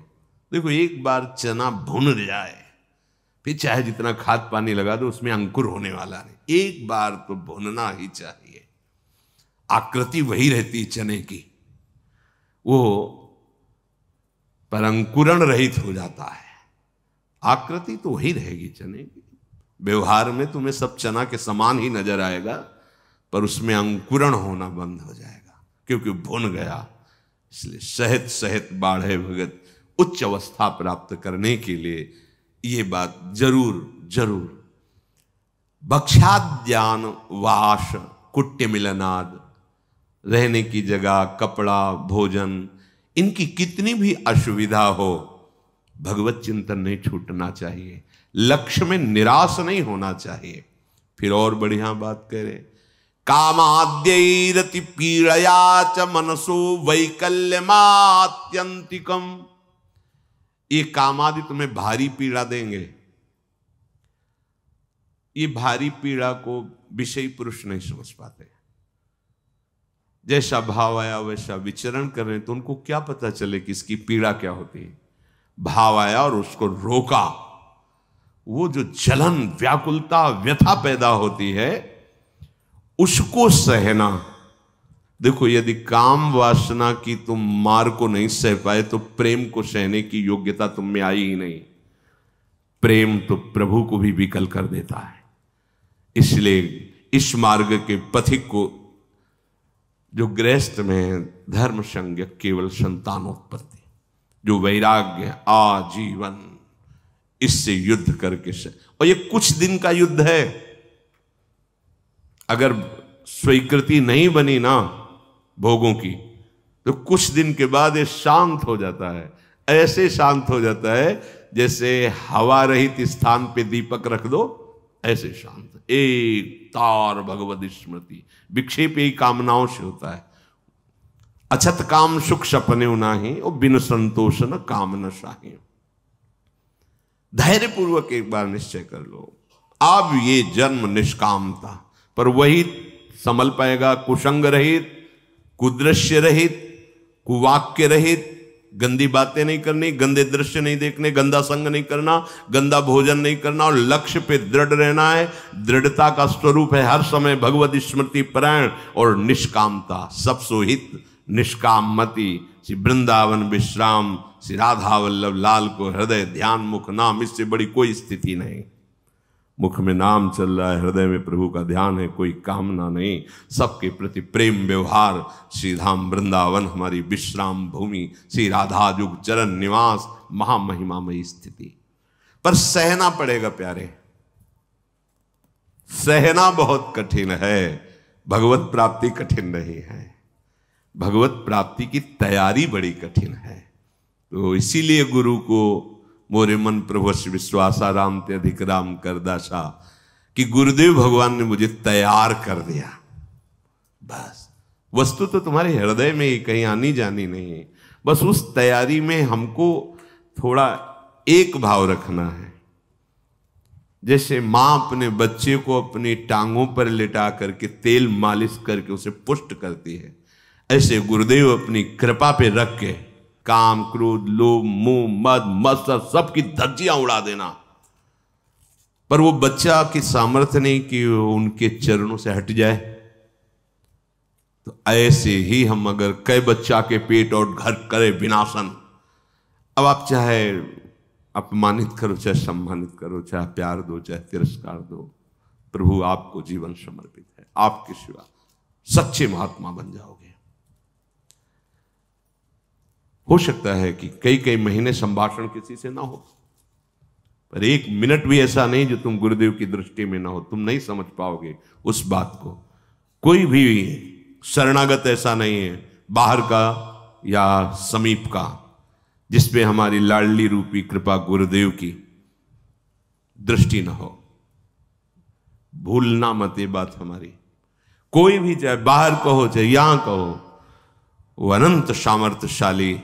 देखो एक बार चना भुन जाए, फिर चाहे जितना खाद पानी लगा दो उसमें अंकुर होने वाला नहीं। एक बार तो भुनना ही चाहिए। आकृति वही रहती है चने की, वो पर अंकुरण रहित हो जाता है। आकृति तो वही रहेगी चने की। व्यवहार में तुम्हें सब चना के समान ही नजर आएगा, पर उसमें अंकुरण होना बंद हो जाएगा क्योंकि भुन गया। इसलिए सहत सहत बाढ़े भगत, उच्च अवस्था प्राप्त करने के लिए ये बात जरूर जरूर। भक्ष्याद्यान वास कुट्य मिलनाद, रहने की जगह, कपड़ा, भोजन, इनकी कितनी भी असुविधा हो, भगवत चिंतन नहीं छूटना चाहिए, लक्ष्य में निराश नहीं होना चाहिए। फिर और बढ़िया बात कह रहे, कामाद्यैरति पीड़या च मनसो वैकल्यमात्यंतिकम। ये कामादि तुम्हें भारी पीड़ा देंगे। ये भारी पीड़ा को विषयी पुरुष नहीं समझ पाते। जैसा भाव आया वैसा विचरण कर रहे, तो उनको क्या पता चले कि इसकी पीड़ा क्या होती है। भाव आया और उसको रोका, वो जो जलन, व्याकुलता, व्यथा पैदा होती है, उसको सहना। देखो, यदि काम वासना की तुम मार को नहीं सह पाए तो प्रेम को सहने की योग्यता तुम में आई ही नहीं। प्रेम तो प्रभु को भी विकल कर देता है। इसलिए इस मार्ग के पथिक को, जो गृहस्थ में धर्म संज्ञ केवल संतानोत्पत्ति, जो वैराग्य आजीवन, इससे युद्ध करके से, और ये कुछ दिन का युद्ध है। अगर स्वीकृति नहीं बनी ना भोगों की, तो कुछ दिन के बाद ये शांत हो जाता है। ऐसे शांत हो जाता है जैसे हवा रहित स्थान पे दीपक रख दो, ऐसे शांत। एक तार भगवत स्मृति, विक्षेप यही कामनाओं से होता है। अछत काम सुख सपने नाही, और बिन संतोष न काम न शाही। धैर्य पूर्वक एक बार निश्चय कर लो, अब ये जन्म निष्कामता पर वही संभल पाएगा। कुसंग रहित, कुदृश्य रहित, कुवाक्य रहित, गंदी बातें नहीं करनी, गंदे दृश्य नहीं देखने, गंदा संग नहीं करना, गंदा भोजन नहीं करना, और लक्ष्य पे दृढ़ रहना है। दृढ़ता का स्वरूप है हर समय भगवत स्मृति परायण और निष्कामता। सब सोहित निष्काम मति, श्री वृंदावन विश्राम, श्री राधा वल्लभ लाल को हृदय ध्यान मुख नाम, इससे बड़ी कोई स्थिति नहीं। मुख में नाम चल रहा है, हृदय में प्रभु का ध्यान है, कोई कामना नहीं, सबके प्रति प्रेम व्यवहार। श्री धाम वृंदावन हमारी विश्राम भूमि, श्री राधा युग चरण निवास, महामहिमामयी स्थिति। पर सहना पड़ेगा प्यारे, सहना बहुत कठिन है। भगवत प्राप्ति कठिन नहीं है, भगवत प्राप्ति की तैयारी बड़ी कठिन है। तो इसीलिए गुरु को मोरे मन प्रभु विश्वासाराम ते अधिक राम कर दासा, कि गुरुदेव भगवान ने मुझे तैयार कर दिया। बस वस्तु तो तुम्हारे हृदय में ही, कहीं आनी जानी नहीं है। बस उस तैयारी में हमको थोड़ा एक भाव रखना है। जैसे माँ अपने बच्चे को अपनी टांगों पर लिटा करके तेल मालिश करके उसे पुष्ट करती है, ऐसे गुरुदेव अपनी कृपा पे रख के काम, क्रोध, लोभ, मोह, मद, मत्सर सबकी धज्जियां उड़ा देना। पर वो बच्चा की सामर्थ्य नहीं कि उनके चरणों से हट जाए। तो ऐसे ही हम अगर कई बच्चा के पेट और घर करे विनाशन, अब आप चाहे अपमानित करो, चाहे सम्मानित करो, चाहे प्यार दो, चाहे तिरस्कार दो, प्रभु आपको जीवन समर्पित है। आपके सिवा सच्चे महात्मा बन जाओगे। हो सकता है कि कई कई महीने संभाषण किसी से ना हो, पर एक मिनट भी ऐसा नहीं जो तुम गुरुदेव की दृष्टि में ना हो। तुम नहीं समझ पाओगे उस बात को। कोई भी शरणागत ऐसा नहीं है, बाहर का या समीप का, जिसपे हमारी लाडली रूपी कृपा गुरुदेव की दृष्टि ना हो। भूलना मत ये बात हमारी। कोई भी, चाहे बाहर कहो चाहे यहां कहो, वो अनंत सामर्थ्यशाली,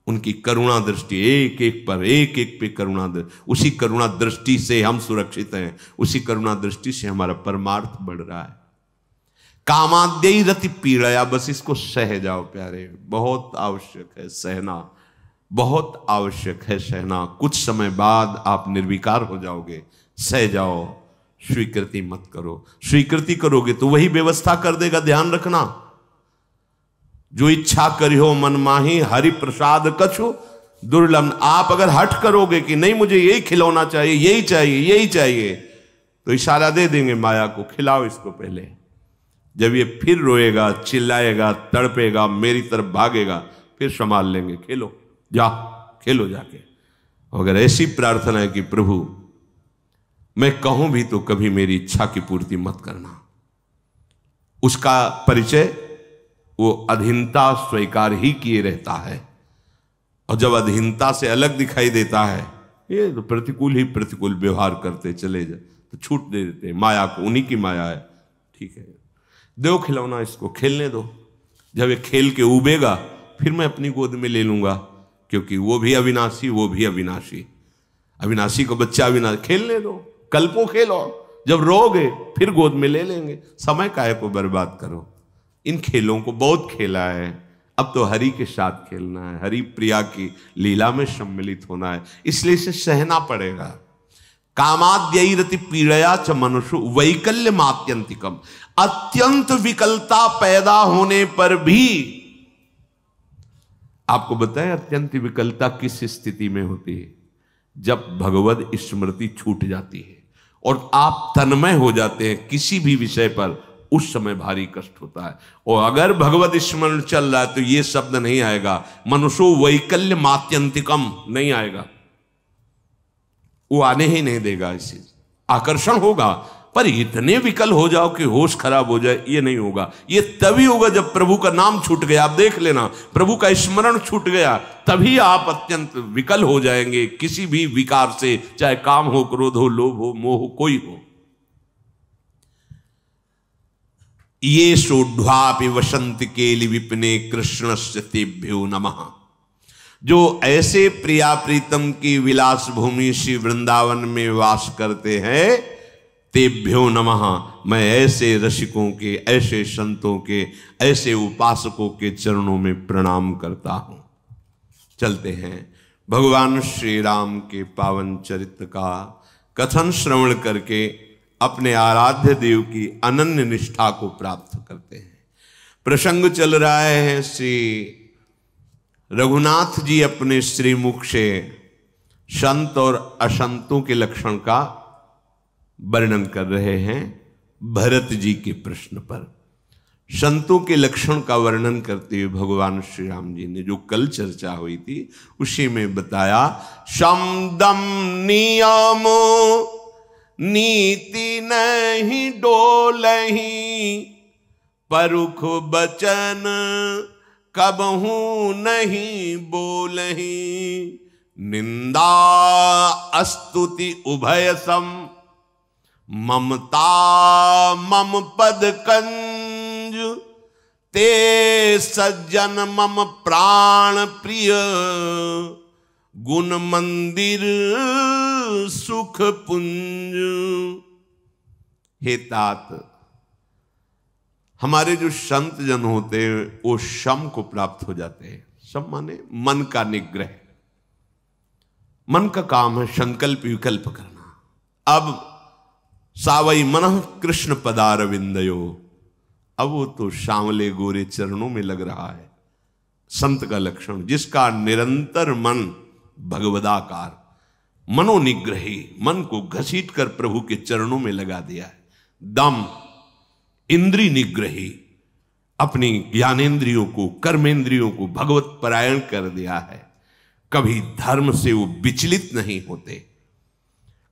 उनकी करुणा दृष्टि एक एक पर, एक एक पे करुणा दृष्टि। उसी करुणा दृष्टि से हम सुरक्षित हैं, उसी करुणा दृष्टि से हमारा परमार्थ बढ़ रहा है। कामाद्यई रति पीड़या, बस इसको सह जाओ प्यारे। बहुत आवश्यक है सहना, बहुत आवश्यक है सहना। कुछ समय बाद आप निर्विकार हो जाओगे। सह जाओ, स्वीकृति मत करो। स्वीकृति करोगे तो वही व्यवस्था कर देगा। ध्यान रखना, जो इच्छा करियो मन माही, हरि प्रसाद कछु दुर्लभ। आप अगर हट करोगे कि नहीं मुझे यही खिलौना चाहिए, यही चाहिए, यही चाहिए, तो इशारा दे देंगे माया को, खिलाओ इसको पहले। जब ये फिर रोएगा, चिल्लाएगा, तड़पेगा, मेरी तरफ भागेगा, फिर संभाल लेंगे, खेलो, जा खेलो जाके। अगर ऐसी प्रार्थना है कि प्रभु मैं कहूं भी तो कभी मेरी इच्छा की पूर्ति मत करना, उसका परिचय वो अधीनता स्वीकार ही किए रहता है। और जब अधीनता से अलग दिखाई देता है, ये तो प्रतिकूल ही प्रतिकूल व्यवहार करते चले जाए तो छूट दे देते हैं माया को, उन्हीं की माया है। ठीक है, दो खिलौना, इसको खेलने दो, जब ये खेल के उबेगा फिर मैं अपनी गोद में ले लूंगा, क्योंकि वो भी अविनाशी, वो भी अविनाशी। अविनाशी को बच्चा अविनाशी, खेलने दो, कल को खेलो, जब रोगे फिर गोद में ले लेंगे, समय काहे को बर्बाद करो। इन खेलों को बहुत खेला है, अब तो हरि के साथ खेलना है, हरि प्रिया की लीला में सम्मिलित होना है, इसलिए इसे सहना पड़ेगा। कामाद्यैरति पीड़या च मनुष्य वैकल्य मात्यंतिकम, अत्यंत विकलता पैदा होने पर भी, आपको बताएं अत्यंत विकलता किस स्थिति में होती है? जब भगवद स्मृति छूट जाती है और आप तन्मय हो जाते हैं किसी भी विषय पर, उस समय भारी कष्ट होता है। और अगर भगवत स्मरण चल रहा है तो ये शब्द नहीं आएगा, मनुष्यो वैकल्य मात्यंतिकम नहीं आएगा, वो आने ही नहीं देगा। इसी आकर्षण होगा, पर इतने विकल हो जाओ कि होश खराब हो जाए, ये नहीं होगा। ये तभी होगा जब प्रभु का नाम छूट गया। आप देख लेना, प्रभु का स्मरण छूट गया तभी आप अत्यंत विकल हो जाएंगे किसी भी विकार से, चाहे काम हो, क्रोध हो, लोभ हो, मोह हो, कोई हो। ये सोढ़्वापि वसंत केलि विपिने कृष्णस्य तेभ्यो नमः। जो ऐसे प्रिया प्रीतम की विलास भूमि श्री वृंदावन में वास करते हैं, तेभ्यो नमः, मैं ऐसे रसिकों के, ऐसे संतों के, ऐसे उपासकों के चरणों में प्रणाम करता हूं। चलते हैं भगवान श्री राम के पावन चरित्र का कथन श्रवण करके अपने आराध्य देव की अनन्य निष्ठा को प्राप्त करते हैं। प्रसंग चल रहा है, श्री रघुनाथ जी अपने श्रीमुख से संत और असंतों के लक्षण का वर्णन कर रहे हैं। भरत जी के प्रश्न पर संतों के लक्षण का वर्णन करते हुए भगवान श्री राम जी ने जो कल चर्चा हुई थी उसी में बताया, शमदम नियमो नीति नहीं डोलही, परुख बचन कबहू नहीं बोलही, निंदा स्तुति उभय सम, ममता मम पद कंज, ते सज्जन मम प्राण प्रिय, गुण मंदिर सुख पुंज। हे तात, हमारे जो संत जन होते हैं वो शम को प्राप्त हो जाते हैं। शम माने मन का निग्रह। मन का काम है संकल्प विकल्प करना। अब सावई मनः कृष्ण पदारविंदयो, अब वो तो सांवले गोरे चरणों में लग रहा है। संत का लक्षण, जिसका निरंतर मन भगवदाकार, मनोनिग्रही, मन को घसीट कर प्रभु के चरणों में लगा दिया है। दम, इंद्रिय निग्रही, अपनी ज्ञानेंद्रियों को, कर्मेंद्रियों को भगवत परायण कर दिया है। कभी धर्म से वो विचलित नहीं होते,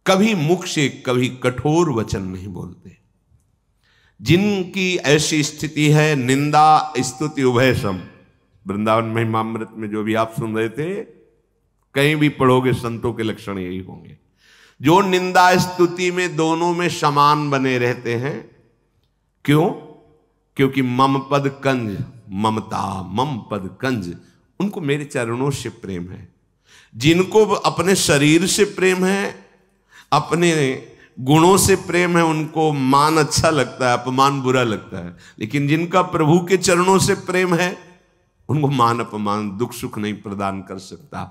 कभी मुख से कभी कठोर वचन नहीं बोलते। जिनकी ऐसी स्थिति है, निंदा स्तुति उभय सम। वृंदावन महिमामृत में जो भी आप सुन रहे थे, कहीं भी पढ़ोगे संतों के लक्षण यही होंगे। जो निंदा स्तुति में दोनों में समान बने रहते हैं। क्यों? क्योंकि मम पद कंज, ममता मम पद कंज, उनको मेरे चरणों से प्रेम है। जिनको अपने शरीर से प्रेम है, अपने गुणों से प्रेम है, उनको मान अच्छा लगता है, अपमान बुरा लगता है। लेकिन जिनका प्रभु के चरणों से प्रेम है, उनको मान अपमान दुख सुख नहीं प्रदान कर सकता।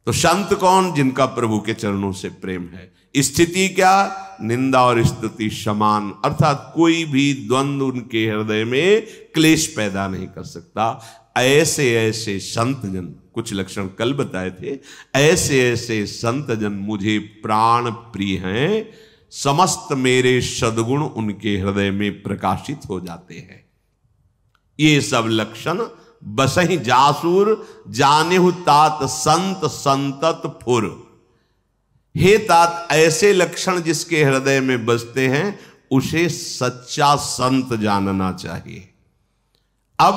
तो संत कौन? जिनका प्रभु के चरणों से प्रेम है। स्थिति क्या? निंदा और स्तुति समान, अर्थात कोई भी द्वंद्व उनके हृदय में क्लेश पैदा नहीं कर सकता। ऐसे ऐसे संत जन, कुछ लक्षण कल बताए थे, ऐसे ऐसे संत जन मुझे प्राण प्रिय हैं। समस्त मेरे सद्गुण उनके हृदय में प्रकाशित हो जाते हैं। ये सब लक्षण बसहि जासुर, जानेहु तात संत संतत फुर। हे तात, ऐसे लक्षण जिसके हृदय में बसते हैं उसे सच्चा संत जानना चाहिए। अब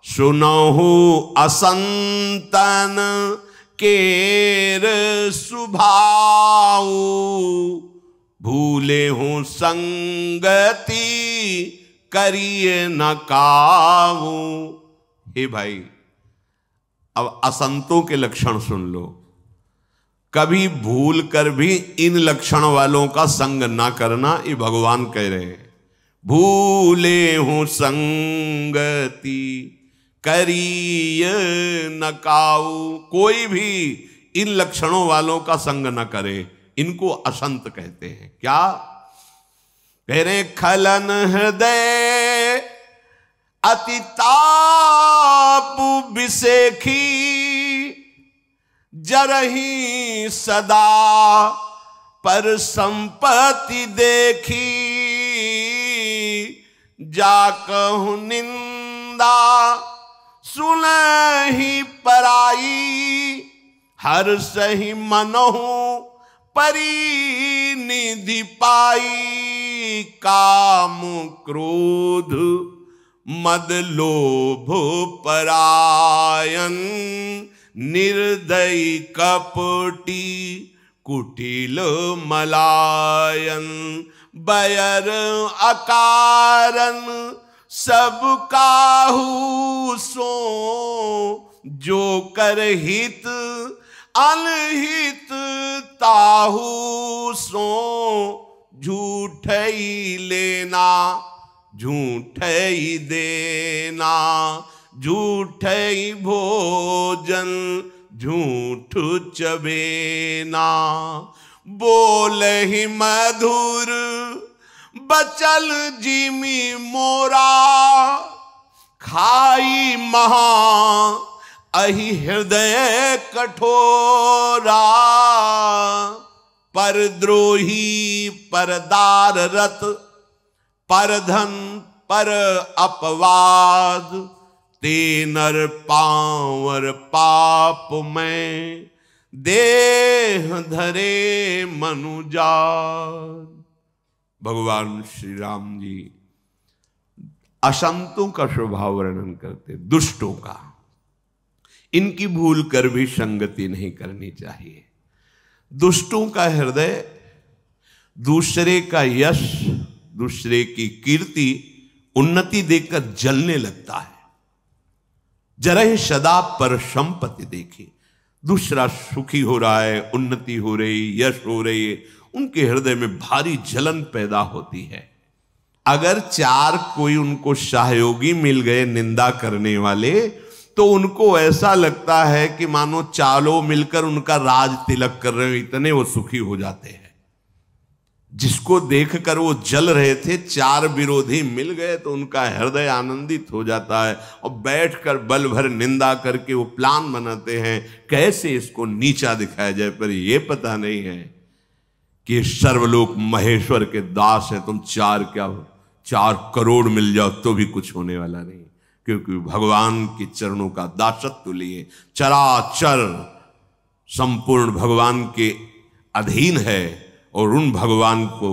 सुनहु असंतन केर सुभाऊ, भूले हूं संगति करिए न काऊ। हे भाई, अब असंतों के लक्षण सुन लो। कभी भूल कर भी इन लक्षण वालों का संग ना करना, ये भगवान कह रहे हैं। भूले हूं संगति करिए न काऊ। कोई भी इन लक्षणों वालों का संग न करे, इनको असंत कहते हैं। क्या कह रहे? खलन हृदय अति ताप बिसेखी, जरही सदा पर संपत्ति देखी। जा कहूं निंदा सुनहि पराई, हर सही मनहु परिनिधि पाई। काम क्रोध मद लोभ परायन, निर्दयी कपटी कुटिल मलायन। बैर अकारन सब काहू सो, जो कर हित अनहित ताहू सो। झूठ ही लेना झूठ ही देना, झूठ ही भोजन झूठ चबेना। बोल ही मधुर बचल जिमी मोरा, खाई महा अहि हृदय कठोरा। परद्रोही परदार रत, परधन पर अपवाद। ते नर पावर पाप में, देह धरे मनुजात। भगवान श्री राम जी असंतों का स्वभाव वर्णन करते, दुष्टों का। इनकी भूल कर भी संगति नहीं करनी चाहिए। दुष्टों का हृदय दूसरे का यश, दूसरे की कीर्ति, उन्नति देखकर जलने लगता है। जरह सदा पर संपत्ति देखी, दूसरा सुखी हो रहा है, उन्नति हो रही, यश हो रही है, उनके हृदय में भारी जलन पैदा होती है। अगर चार कोई उनको सहयोगी मिल गए निंदा करने वाले, तो उनको ऐसा लगता है कि मानो चारों मिलकर उनका राज तिलक कर रहे हो, इतने वो सुखी हो जाते हैं। जिसको देखकर वो जल रहे थे, चार विरोधी मिल गए तो उनका हृदय आनंदित हो जाता है और बैठकर बल भर निंदा करके वो प्लान बनाते हैं कैसे इसको नीचा दिखाया जाए। पर ये पता नहीं है कि सर्वलोक महेश्वर के दास हैं। तुम 4 करोड़ मिल जाओ तो भी कुछ होने वाला नहीं, क्योंकि भगवान के चरणों का दासत्व लिए चराचर संपूर्ण भगवान के अधीन है और उन भगवान को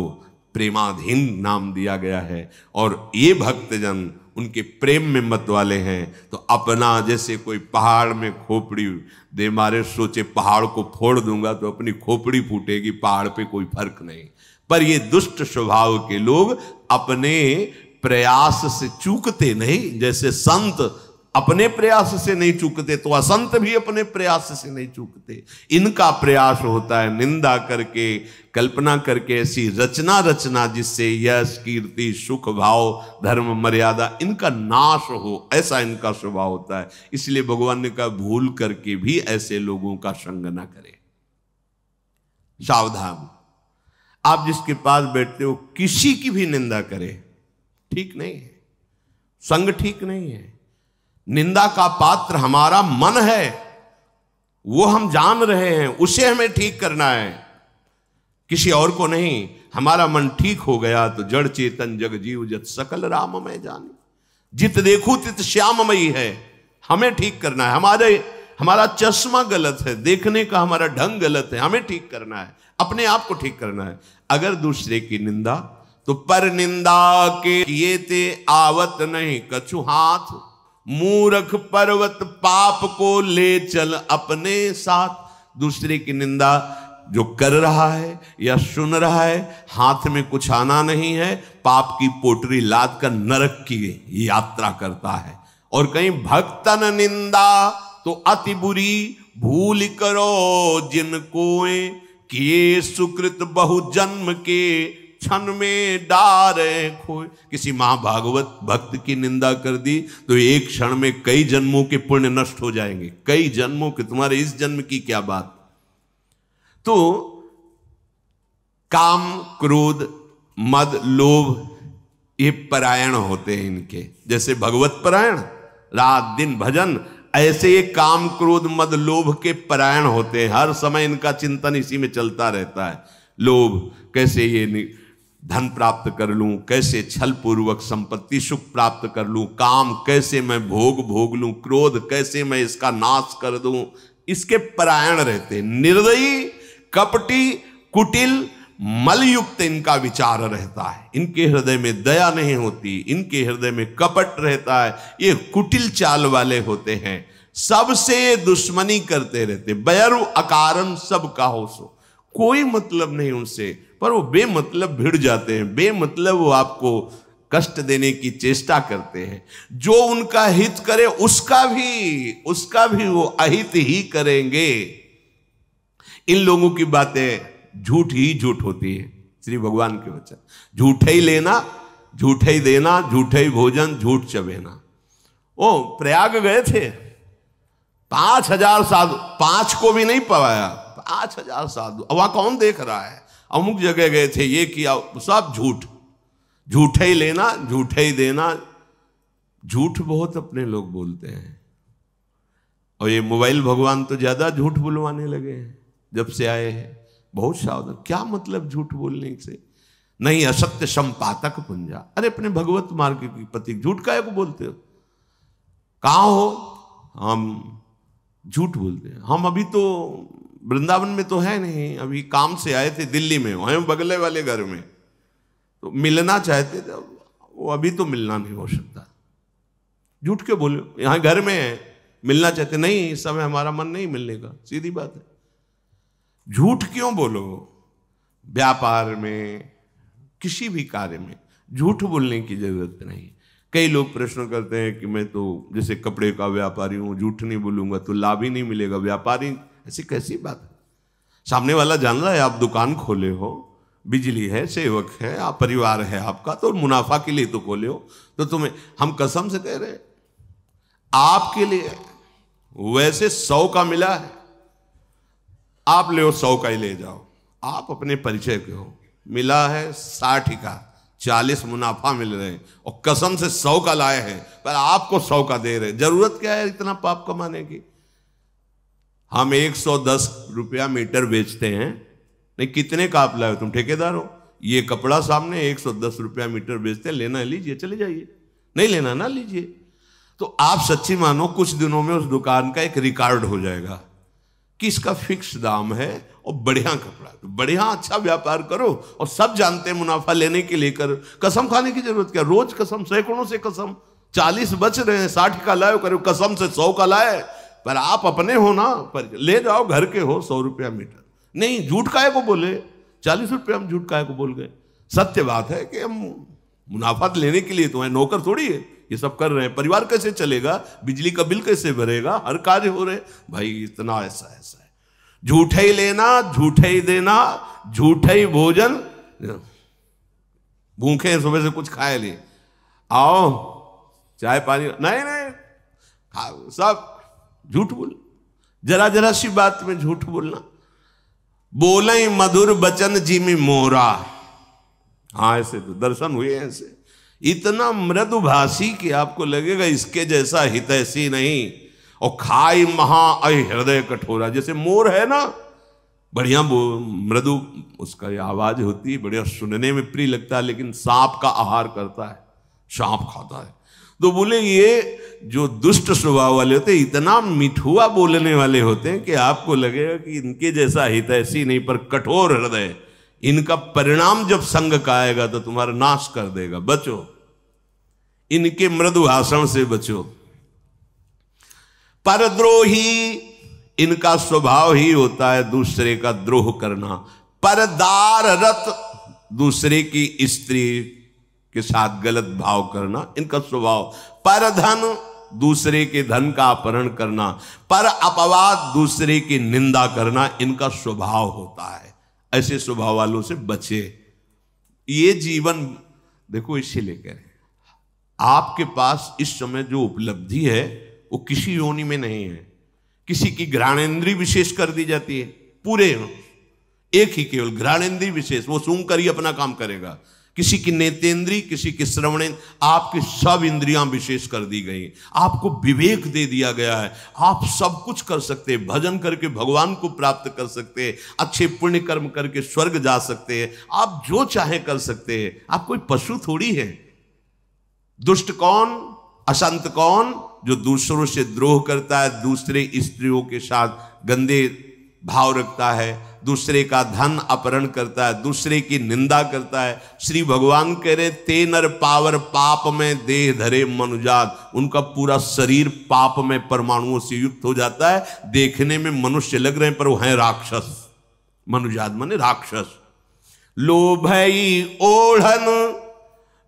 प्रेमाधीन नाम दिया गया है। और ये भक्तजन उनके प्रेम में मत वाले हैं। तो अपना जैसे कोई पहाड़ में खोपड़ी दे मारे, सोचे पहाड़ को फोड़ दूंगा तो अपनी खोपड़ी फूटेगी, पहाड़ पे कोई फर्क नहीं। पर ये दुष्ट स्वभाव के लोग अपने प्रयास से चूकते नहीं। जैसे संत अपने प्रयास से नहीं चूकते, तो असंत भी अपने प्रयास से नहीं चूकते। इनका प्रयास होता है निंदा करके, कल्पना करके ऐसी रचना जिससे यश कीर्ति सुख भाव धर्म मर्यादा इनका नाश हो, ऐसा इनका स्वभाव होता है। इसलिए भगवान ने कहा भूल करके भी ऐसे लोगों का संग ना करें। सावधान, आप जिसके पास बैठते हो किसी की भी निंदा करें, ठीक नहीं है, संग ठीक नहीं है। निंदा का पात्र हमारा मन है, वो हम जान रहे हैं, उसे हमें ठीक करना है, किसी और को नहीं। हमारा मन ठीक हो गया तो जड़ चेतन जग जीव जत सकल राम मैं जाने। जित देखू तित श्याममयी है। हमें ठीक करना है। हमारा चश्मा गलत है, देखने का हमारा ढंग गलत है, हमें ठीक करना है, अपने आप को ठीक करना है। अगर दूसरे की निंदा, तो पर निंदा के किए ते आवत नहीं कछु हाथ, मूर्ख पर्वत पाप को ले चल अपने साथ। दूसरे की निंदा जो कर रहा है या सुन रहा है, हाथ में कुछ आना नहीं है, पाप की पोटरी लाद कर नरक की यात्रा करता है। और कहीं भक्तन निंदा तो अति बुरी, भूल करो जिनको किए सुकृत बहु जन्म के, क्षण में डारे खोए। किसी महाभागवत भक्त की निंदा कर दी तो एक क्षण में कई जन्मों के पुण्य नष्ट हो जाएंगे, कई जन्मों के, तुम्हारे इस जन्म की क्या बात। तो काम, क्रोध, मद, लोभ ये परायण होते हैं इनके। जैसे भगवत परायण, रात दिन भजन, ऐसे ये काम, क्रोध, मद, लोभ के परायण होते हैं। हर समय इनका चिंतन इसी में चलता रहता है। लोभ, कैसे ये धन प्राप्त कर लूं, कैसे छल पूर्वक संपत्ति सुख प्राप्त कर लूं, काम, कैसे मैं भोग लूं, क्रोध, कैसे मैं इसका नाश कर दूं, इसके परायण रहते हैं। निर्दयी, कपटी, कुटिल, मलयुक्त इनका विचार रहता है। इनके हृदय में दया नहीं होती, इनके हृदय में कपट रहता है। ये कुटिल चाल वाले होते हैं, सबसे दुश्मनी करते रहते। बैरु अकारण सब का हो सो, कोई मतलब नहीं उनसे, पर वो बेमतलब भिड़ जाते हैं, बेमतलब वो आपको कष्ट देने की चेष्टा करते हैं। जो उनका हित करे उसका भी वो अहित ही करेंगे। इन लोगों की बातें झूठ ही झूठ होती है। श्री भगवान के वचन, झूठे ही लेना, झूठे ही देना, झूठे ही भोजन, झूठ चबेना। ओ प्रयाग गए थे, 5000 साधु, 5 को भी नहीं पवाया, 5000 साधु। अब वहां कौन देख रहा है? अमुक जगह गए थे, ये किया, सब झूठ, झूठे ही लेना, झूठे ही देना। झूठ बहुत अपने लोग बोलते हैं। और ये मोबाइल भगवान तो ज्यादा झूठ बुलवाने लगे हैं जब से आए हैं। बहुत सावधान, क्या मतलब झूठ बोलने से? नहीं, असत्य संपातक पुंजा। अरे अपने भगवत मार्ग की प्रतीक झूठ काहे को बोलते हो? कहाँ हो? हम झूठ बोलते हैं। हम अभी तो वृंदावन में तो है नहीं, अभी काम से आए थे दिल्ली में, वहीं बगले वाले घर में, तो मिलना चाहते थे, वो अभी तो मिलना नहीं हो सकता। झूठ क्यों बोले? यहाँ घर में है, मिलना चाहते नहीं, इस समय हमारा मन नहीं मिलने का, सीधी बात है। झूठ क्यों बोलो? व्यापार में, किसी भी कार्य में झूठ बोलने की जरूरत नहीं। कई लोग प्रश्न करते हैं कि मैं तो जैसे कपड़े का व्यापारी हूं, झूठ नहीं बोलूंगा तो लाभ ही नहीं मिलेगा। व्यापारी, ऐसी कैसी बात है? सामने वाला जान रहा है आप दुकान खोले हो, बिजली है, सेवक है, आप परिवार है आपका, तो मुनाफा के लिए तो खोले हो। तो तुम्हें हम कसम से कह रहे हैं, आपके लिए वैसे 100 का मिला है, आप ले 100 का ही ले जाओ। आप अपने परिचय के हो, मिला है 60 का, 40 मुनाफा मिल रहे हैं, और कसम से 100 का लाए हैं, पर आपको 100 का दे रहे हैं। जरूरत क्या है इतना पाप कमाने की? हम 110 रुपया मीटर बेचते हैं। नहीं, कितने का आप लाए हो? तुम ठेकेदार हो? ये कपड़ा सामने 110 रुपया मीटर बेचते हैं, लेना लीजिए, चले जाइए, नहीं लेना ना लीजिए। तो आप सच्ची मानो, कुछ दिनों में उस दुकान का एक रिकॉर्ड हो जाएगा कि इसका फिक्स दाम है और बढ़िया कपड़ा, तो बढ़िया अच्छा व्यापार करो। और सब जानते हैं मुनाफा लेने के लिए कर, कसम खाने की जरूरत क्या? रोज कसम, सैकड़ों से कसम, 40 बच रहे हैं, 60 का लाए करो, कसम से 100 का लाए, पर आप अपने हो ना, पर ले जाओ, घर के हो, 100 रुपया मीटर। नहीं, झूठ काहे को बोले? 40 रुपया हम झूठ काहे को बोल गए? सत्य बात है कि हम मुनाफा लेने के लिए तो है, नौकर थोड़ी है, ये सब कर रहे हैं। परिवार कैसे चलेगा? बिजली का बिल कैसे भरेगा? हर कार्य हो रहे भाई, इतना ऐसा है। झूठे ही लेना, झूठे ही देना, झूठे ही भोजन। भूखे सुबह से कुछ खाए नहीं, आओ चाय पानी, नहीं, सब झूठ बोल। जरा जरा सी बात में झूठ बोलना। बोले मधुर बचन जिमि मोरा, हाँ ऐसे तो दर्शन हुए ऐसे, इतना मृदुभाषी कि आपको लगेगा इसके जैसा हितैषी नहीं। और खाई महा अहि हृदय कठोरा, जैसे मोर है ना, बढ़िया मृदु उसका आवाज होती है, बढ़िया सुनने में प्रिय लगता है, लेकिन सांप का आहार करता है, सांप खाता है। तो बोले ये जो दुष्ट स्वभाव वाले होते हैं इतना मिठुआ बोलने वाले होते हैं कि आपको लगेगा कि इनके जैसा हितैषी नहीं, पर कठोर हृदय, इनका परिणाम जब संग का आएगा तो तुम्हारा नाश कर देगा। बचो, इनके मृदु भाषण से बचो। परद्रोही, इनका स्वभाव ही होता है दूसरे का द्रोह करना। परदार रत, दूसरे की स्त्री के साथ गलत भाव करना इनका स्वभाव। परधन, दूसरे के धन का अपहरण करना। पर अपवाद, दूसरे की निंदा करना इनका स्वभाव होता है। ऐसे स्वभाव वालों से बचे। ये जीवन देखो, इसीलिए कह रहे हैं आपके पास इस समय जो उपलब्धि है वो किसी योनि में नहीं है। किसी की घ्राणेन्द्रिय विशेष कर दी जाती है, पूरे एक ही केवल घ्राणेन्द्रिय विशेष, वो सूंघ कर ही अपना काम करेगा। किसी की नेत्रेंद्रिय, किसी की श्रवणेन्द्रिय, आपकी सब इंद्रियां विशेष कर दी गई। आपको विवेक दे दिया गया है, आप सब कुछ कर सकते हैं। भजन करके भगवान को प्राप्त कर सकते हैं, अच्छे पुण्य कर्म करके स्वर्ग जा सकते हैं, आप जो चाहे कर सकते हैं। आप कोई पशु थोड़ी है। दुष्ट कौन, असंत कौन? जो दूसरों से द्रोह करता है, दूसरे स्त्रियों के साथ गंदे भाव रखता है, दूसरे का धन अपहरण करता है, दूसरे की निंदा करता है। श्री भगवान कह रहे ते नर पावर पाप में देह धरे मनुजात। उनका पूरा शरीर पाप में परमाणुओं से युक्त हो जाता है। देखने में मनुष्य लग रहे हैं पर वो है राक्षस। मनुजात माने राक्षस। लोभई ओढ़न,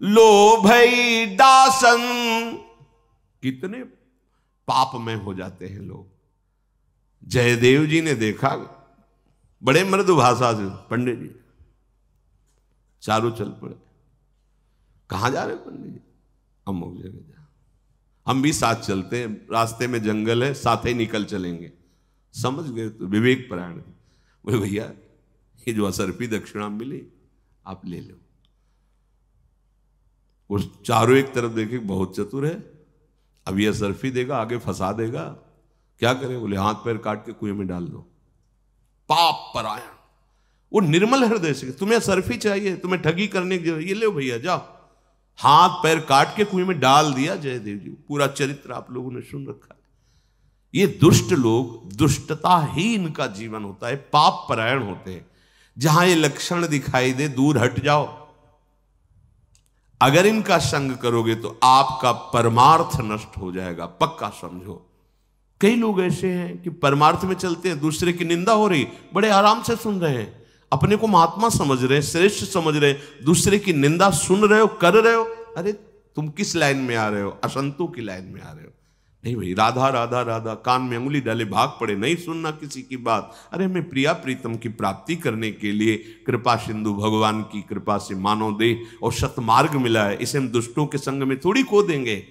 लोभई दासन, कितने पाप में हो जाते हैं लोग। जयदेव जी ने देखा, बड़े मृदु भाषा से, पंडित जी चारों चल पड़े। कहां जा रहे पंडित जी? अमुक जगह जा। हम भी साथ चलते हैं, रास्ते में जंगल है, साथ ही निकल चलेंगे। समझ गए तो विवेक परायण। बोले भैया ये जो असर्पी दक्षिणा मिली आप ले लो। वो चारों एक तरफ देखे, बहुत चतुर है, अब ये असर्फी देगा, आगे फंसा देगा। क्या करे? बोले हाथ पैर काट के कुएं में डाल दो। पाप परायण, वो निर्मल हृदय से, तुम्हें असर्फी चाहिए, तुम्हें ठगी करने की जरूरत, ये ले भैया जाओ। हाथ पैर काट के कुएं में डाल दिया। जयदेव जी पूरा चरित्र आप लोगों ने सुन रखा है। ये दुष्ट लोग, दुष्टता ही इनका जीवन होता है, पाप परायण होते हैं। जहां ये लक्षण दिखाई दे दूर हट जाओ। अगर इनका संग करोगे तो आपका परमार्थ नष्ट हो जाएगा, पक्का समझो। कई लोग ऐसे हैं कि परमार्थ में चलते हैं, दूसरे की निंदा हो रही, बड़े आराम से सुन रहे हैं, अपने को महात्मा समझ रहे हैं, श्रेष्ठ समझ रहे हैं, दूसरे की निंदा सुन रहे हो, कर रहे हो। अरे तुम किस लाइन में आ रहे हो? असंतों की लाइन में आ रहे हो। नहीं भाई, राधा राधा राधा, कान में अंगुली डाले भाग पड़े, नहीं सुनना किसी की बात। अरे हमें प्रिया प्रीतम की प्राप्ति करने के लिए कृपा सिंधु भगवान की कृपा से मानव देह और सतमार्ग मिला है, इसे हम दुष्टों के संग में थोड़ी खो देंगे।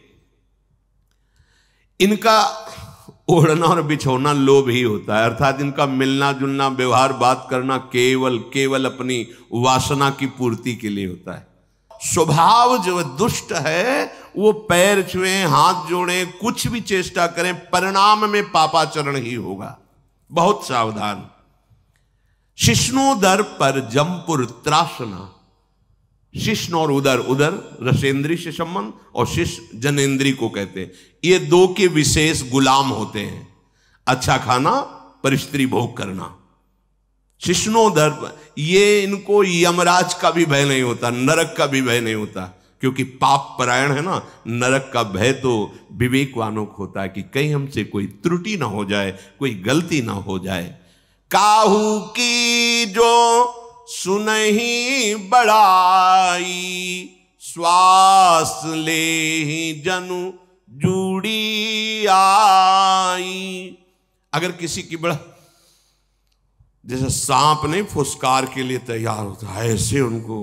इनका ओढ़ना और बिछोना लोभ ही होता है, अर्थात इनका मिलना जुलना, व्यवहार, बात करना केवल अपनी वासना की पूर्ति के लिए होता है। स्वभाव जो दुष्ट है वो पैर छुए, हाथ जोड़े, कुछ भी चेष्टा करें, परिणाम में पापाचरण ही होगा। बहुत सावधान। शिष्णोदर पर जमपुर त्रासना। शिष्ण और उदर, उदर रसेंद्री से संबंध और शिष्ण जनेन्द्री को कहते हैं। ये दो के विशेष गुलाम होते हैं। अच्छा खाना पर स्त्री भोग करना। शिष्णोदर, ये इनको यमराज का भी भय नहीं होता, नरक का भी भय नहीं होता, क्योंकि पाप परायण है ना। नरक का भय तो विवेकवानों को होता है कि कहीं हमसे कोई त्रुटि ना हो जाए, कोई गलती ना हो जाए। काहू की जो सुनहि बड़ाई, श्वास ले ही जनु जुड़ी आई। अगर किसी की बड़ा, जैसे सांप नहीं फुसकार के लिए तैयार होता है, ऐसे उनको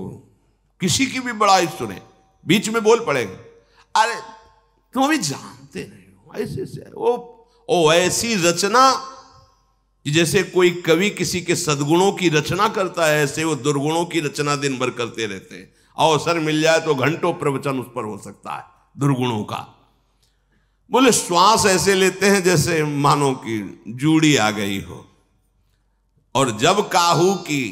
किसी की भी बड़ाई सुने, बीच में बोल पड़ेगा, अरे तुम अभी जानते नहीं हो, ऐसे से ओ ऐसी रचना कि जैसे कोई कवि किसी के सद्गुणों की रचना करता है, ऐसे वो दुर्गुणों की रचना दिन भर करते रहते हैं। अवसर मिल जाए तो घंटों प्रवचन उस पर हो सकता है दुर्गुणों का। बोले श्वास ऐसे लेते हैं जैसे मानो कि जूड़ी आ गई हो। और जब काहू की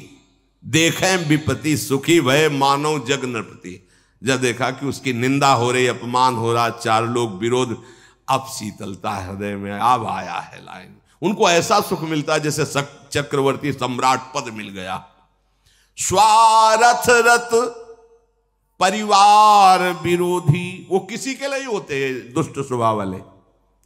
देखें विपत्ति, सुखी भय मानव जग नरपति। जब देखा कि उसकी निंदा हो रही, अपमान हो रहा, चार लोग विरोध, अब शीतलता हृदय में, अब आया है लाइन। उनको ऐसा सुख मिलता है जैसे चक्रवर्ती सम्राट पद मिल गया। स्वार्थ रत परिवार विरोधी, वो किसी के लिए होते हैं दुष्ट स्वभाव वाले,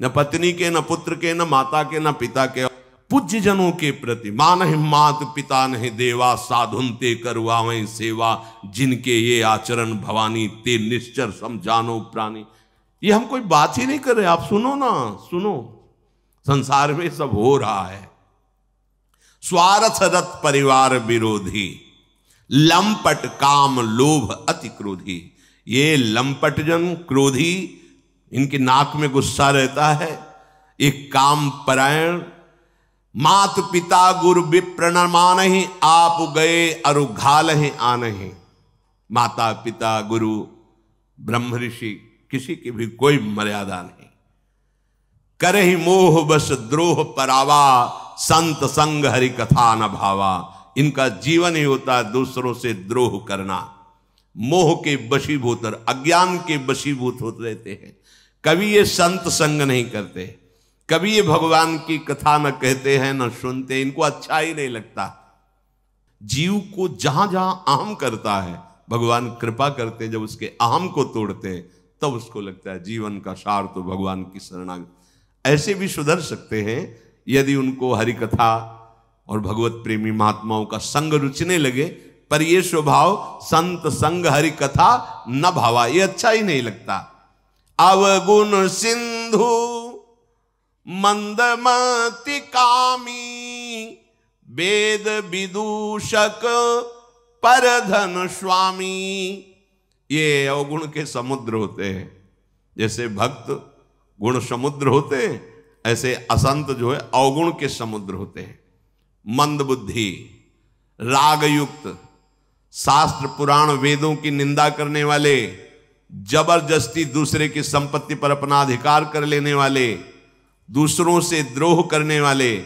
न पत्नी के, न पुत्र के, न माता के, न पिता के, पूज्य जनों के प्रति। मानहि मात पिता नहीं देवा, साधुन ते करवावें सेवा, जिनके ये आचरण भवानी, ते निश्चर समझानो प्राणी। ये हम कोई बात ही नहीं कर रहे, आप सुनो ना, सुनो, संसार में सब हो रहा है। स्वार्थ रत परिवार विरोधी, लंपट काम लोभ अति क्रोधी। ये लंपट जन, क्रोधी, इनकी नाक में गुस्सा रहता है, एक काम परायण। मात पिता गुरु विप्र न मानहि, आप गए अरुघालहि आनहि। माता पिता गुरु ब्रह्म ऋषि, किसी की भी कोई मर्यादा नहीं। करहि मोह बस द्रोह परावा, संत संग हरि कथा न भावा। इनका जीवन ही होता है दूसरों से द्रोह करना, मोह के वशीभूत, अज्ञान के वशीभूत होते रहते हैं। कभी ये संत संग नहीं करते, कभी ये भगवान की कथा न कहते हैं न सुनते, इनको अच्छा ही नहीं लगता। जीव को जहां जहां अहम करता है, भगवान कृपा करते, जब उसके अहम को तोड़ते तब उसको लगता है जीवन का सार तो भगवान की शरणागति। ऐसे भी सुधर सकते हैं यदि उनको हरि कथा और भगवत प्रेमी महात्माओं का संग रुचने लगे, पर ये स्वभाव संत संग हरि कथा न भावा, ये अच्छा ही नहीं लगता। अवगुण सिंधु मंदमति कामी, वेद विदूषक परधन स्वामी। ये अवगुण के समुद्र होते हैं, जैसे भक्त गुण समुद्र होते हैं, ऐसे असंत जो है अवगुण के समुद्र होते हैं। मंद बुद्धि, राग युक्त, शास्त्र पुराण वेदों की निंदा करने वाले, जबरदस्ती दूसरे की संपत्ति पर अपना अधिकार कर लेने वाले, दूसरों से द्रोह करने वाले,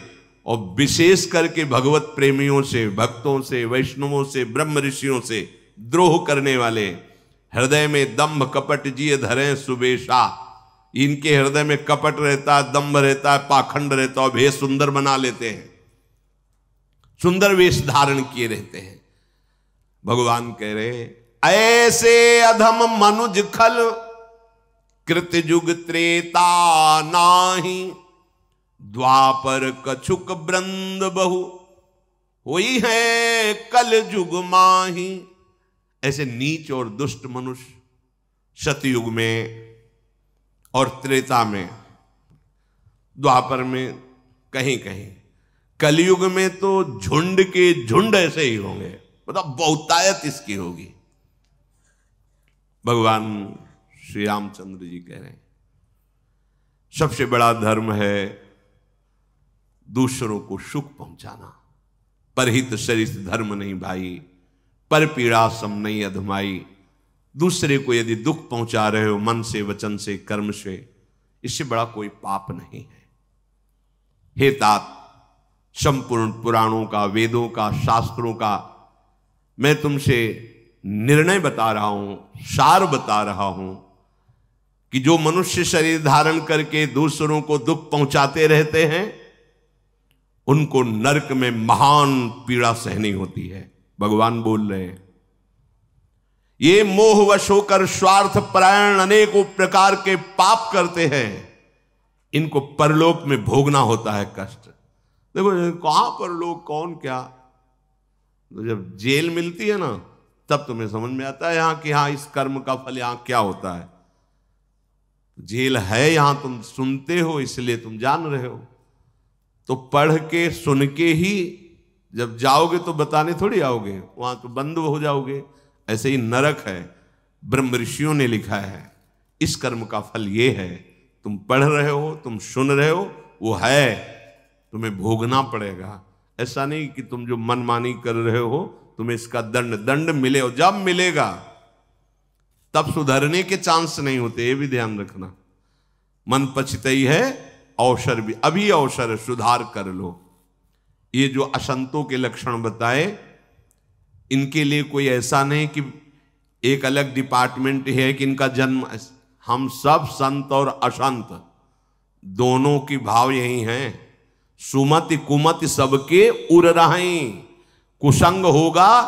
और विशेष करके भगवत प्रेमियों से, भक्तों से, वैष्णवों से, ब्रह्म ऋषियों से द्रोह करने वाले। हृदय में दंभ कपट जिए धरे सुबेशा। इनके हृदय में कपट रहता है, दंभ रहता है, पाखंड रहता है, भेष सुंदर बना लेते हैं, सुंदर वेश धारण किए रहते हैं। भगवान कह रहे ऐसे अधम मनुज खल, कृत युग त्रेता नाही। द्वापर कछुक ब्रंद बहु, हुई है कल युग माही। ऐसे नीच और दुष्ट मनुष्य सतयुग में और त्रेता में, द्वापर में कहीं कहीं, कलयुग में तो झुंड के झुंड ऐसे ही होंगे, मतलब बहुतायत इसकी होगी। भगवान श्री रामचंद्र जी कह रहे हैं सबसे बड़ा धर्म है दूसरों को सुख पहुंचाना। परहित सरिस धर्म नहीं भाई, पर पीड़ा सम नहीं अधमाई। दूसरे को यदि दुख पहुंचा रहे हो मन से, वचन से, कर्म से, इससे बड़ा कोई पाप नहीं है। हे तात, संपूर्ण पुराणों का, वेदों का, शास्त्रों का मैं तुमसे निर्णय बता रहा हूं, सार बता रहा हूं कि जो मनुष्य शरीर धारण करके दूसरों को दुख पहुंचाते रहते हैं, उनको नरक में महान पीड़ा सहनी होती है। भगवान बोल रहे हैं ये मोहवश होकर स्वार्थ परायण अनेकों प्रकार के पाप करते हैं, इनको परलोक में भोगना होता है कष्ट। देखो कहां परलोक, कौन क्या, तो जब जेल मिलती है ना तब तुम्हें समझ में आता है यहां कि हाँ इस कर्म का फल यहां क्या होता है। जेल है यहां, तुम सुनते हो इसलिए तुम जान रहे हो, तो पढ़ के सुन के ही जब जाओगे तो बताने थोड़ी आओगे, वहां तो बंद हो जाओगे। ऐसे ही नरक है, ब्रह्म ऋषियों ने लिखा है इस कर्म का फल ये है, तुम पढ़ रहे हो, तुम सुन रहे हो, वो है, तुम्हें भोगना पड़ेगा। ऐसा नहीं कि तुम जो मनमानी कर रहे हो तुम्हें इसका दंड मिले, और जब मिलेगा तब सुधरने के चांस नहीं होते, ये भी ध्यान रखना। मन पछतई है, अवसर भी अभी अवसर है, सुधार कर लो। ये जो असंतों के लक्षण बताए, इनके लिए कोई ऐसा नहीं कि एक अलग डिपार्टमेंट है कि इनका जन्म, हम सब संत और असंत दोनों की भाव यही हैं। सुमति कुमति सबके उर रहें, कुसंग होगा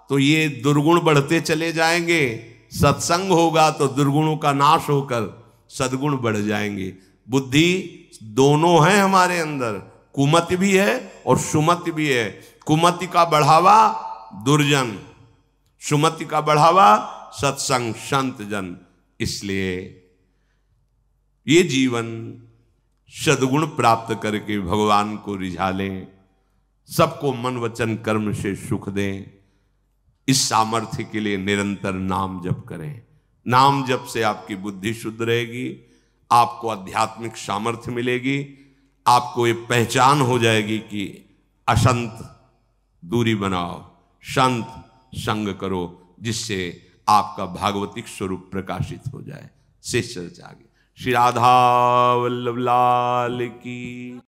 तो ये दुर्गुण बढ़ते चले जाएंगे, सत्संग होगा तो दुर्गुणों का नाश होकर सद्गुण बढ़ जाएंगे। बुद्धि दोनों है हमारे अंदर, कुमति भी है और सुमति भी है। कुमति का बढ़ावा दुर्जन, सुमति का बढ़ावा सत्संग संत जन। इसलिए ये जीवन सद्गुण प्राप्त करके भगवान को रिझा लें, सबको मन वचन कर्म से सुख दें। इस सामर्थ्य के लिए निरंतर नाम जप करें। नाम जप से आपकी बुद्धि शुद्ध रहेगी, आपको आध्यात्मिक सामर्थ्य मिलेगी, आपको ये पहचान हो जाएगी कि असंत दूरी बनाओ, संत संग करो, जिससे आपका भागवतिक स्वरूप प्रकाशित हो जाए। शेष चर्चा आगे। श्री राधा वल्लभ लाल की।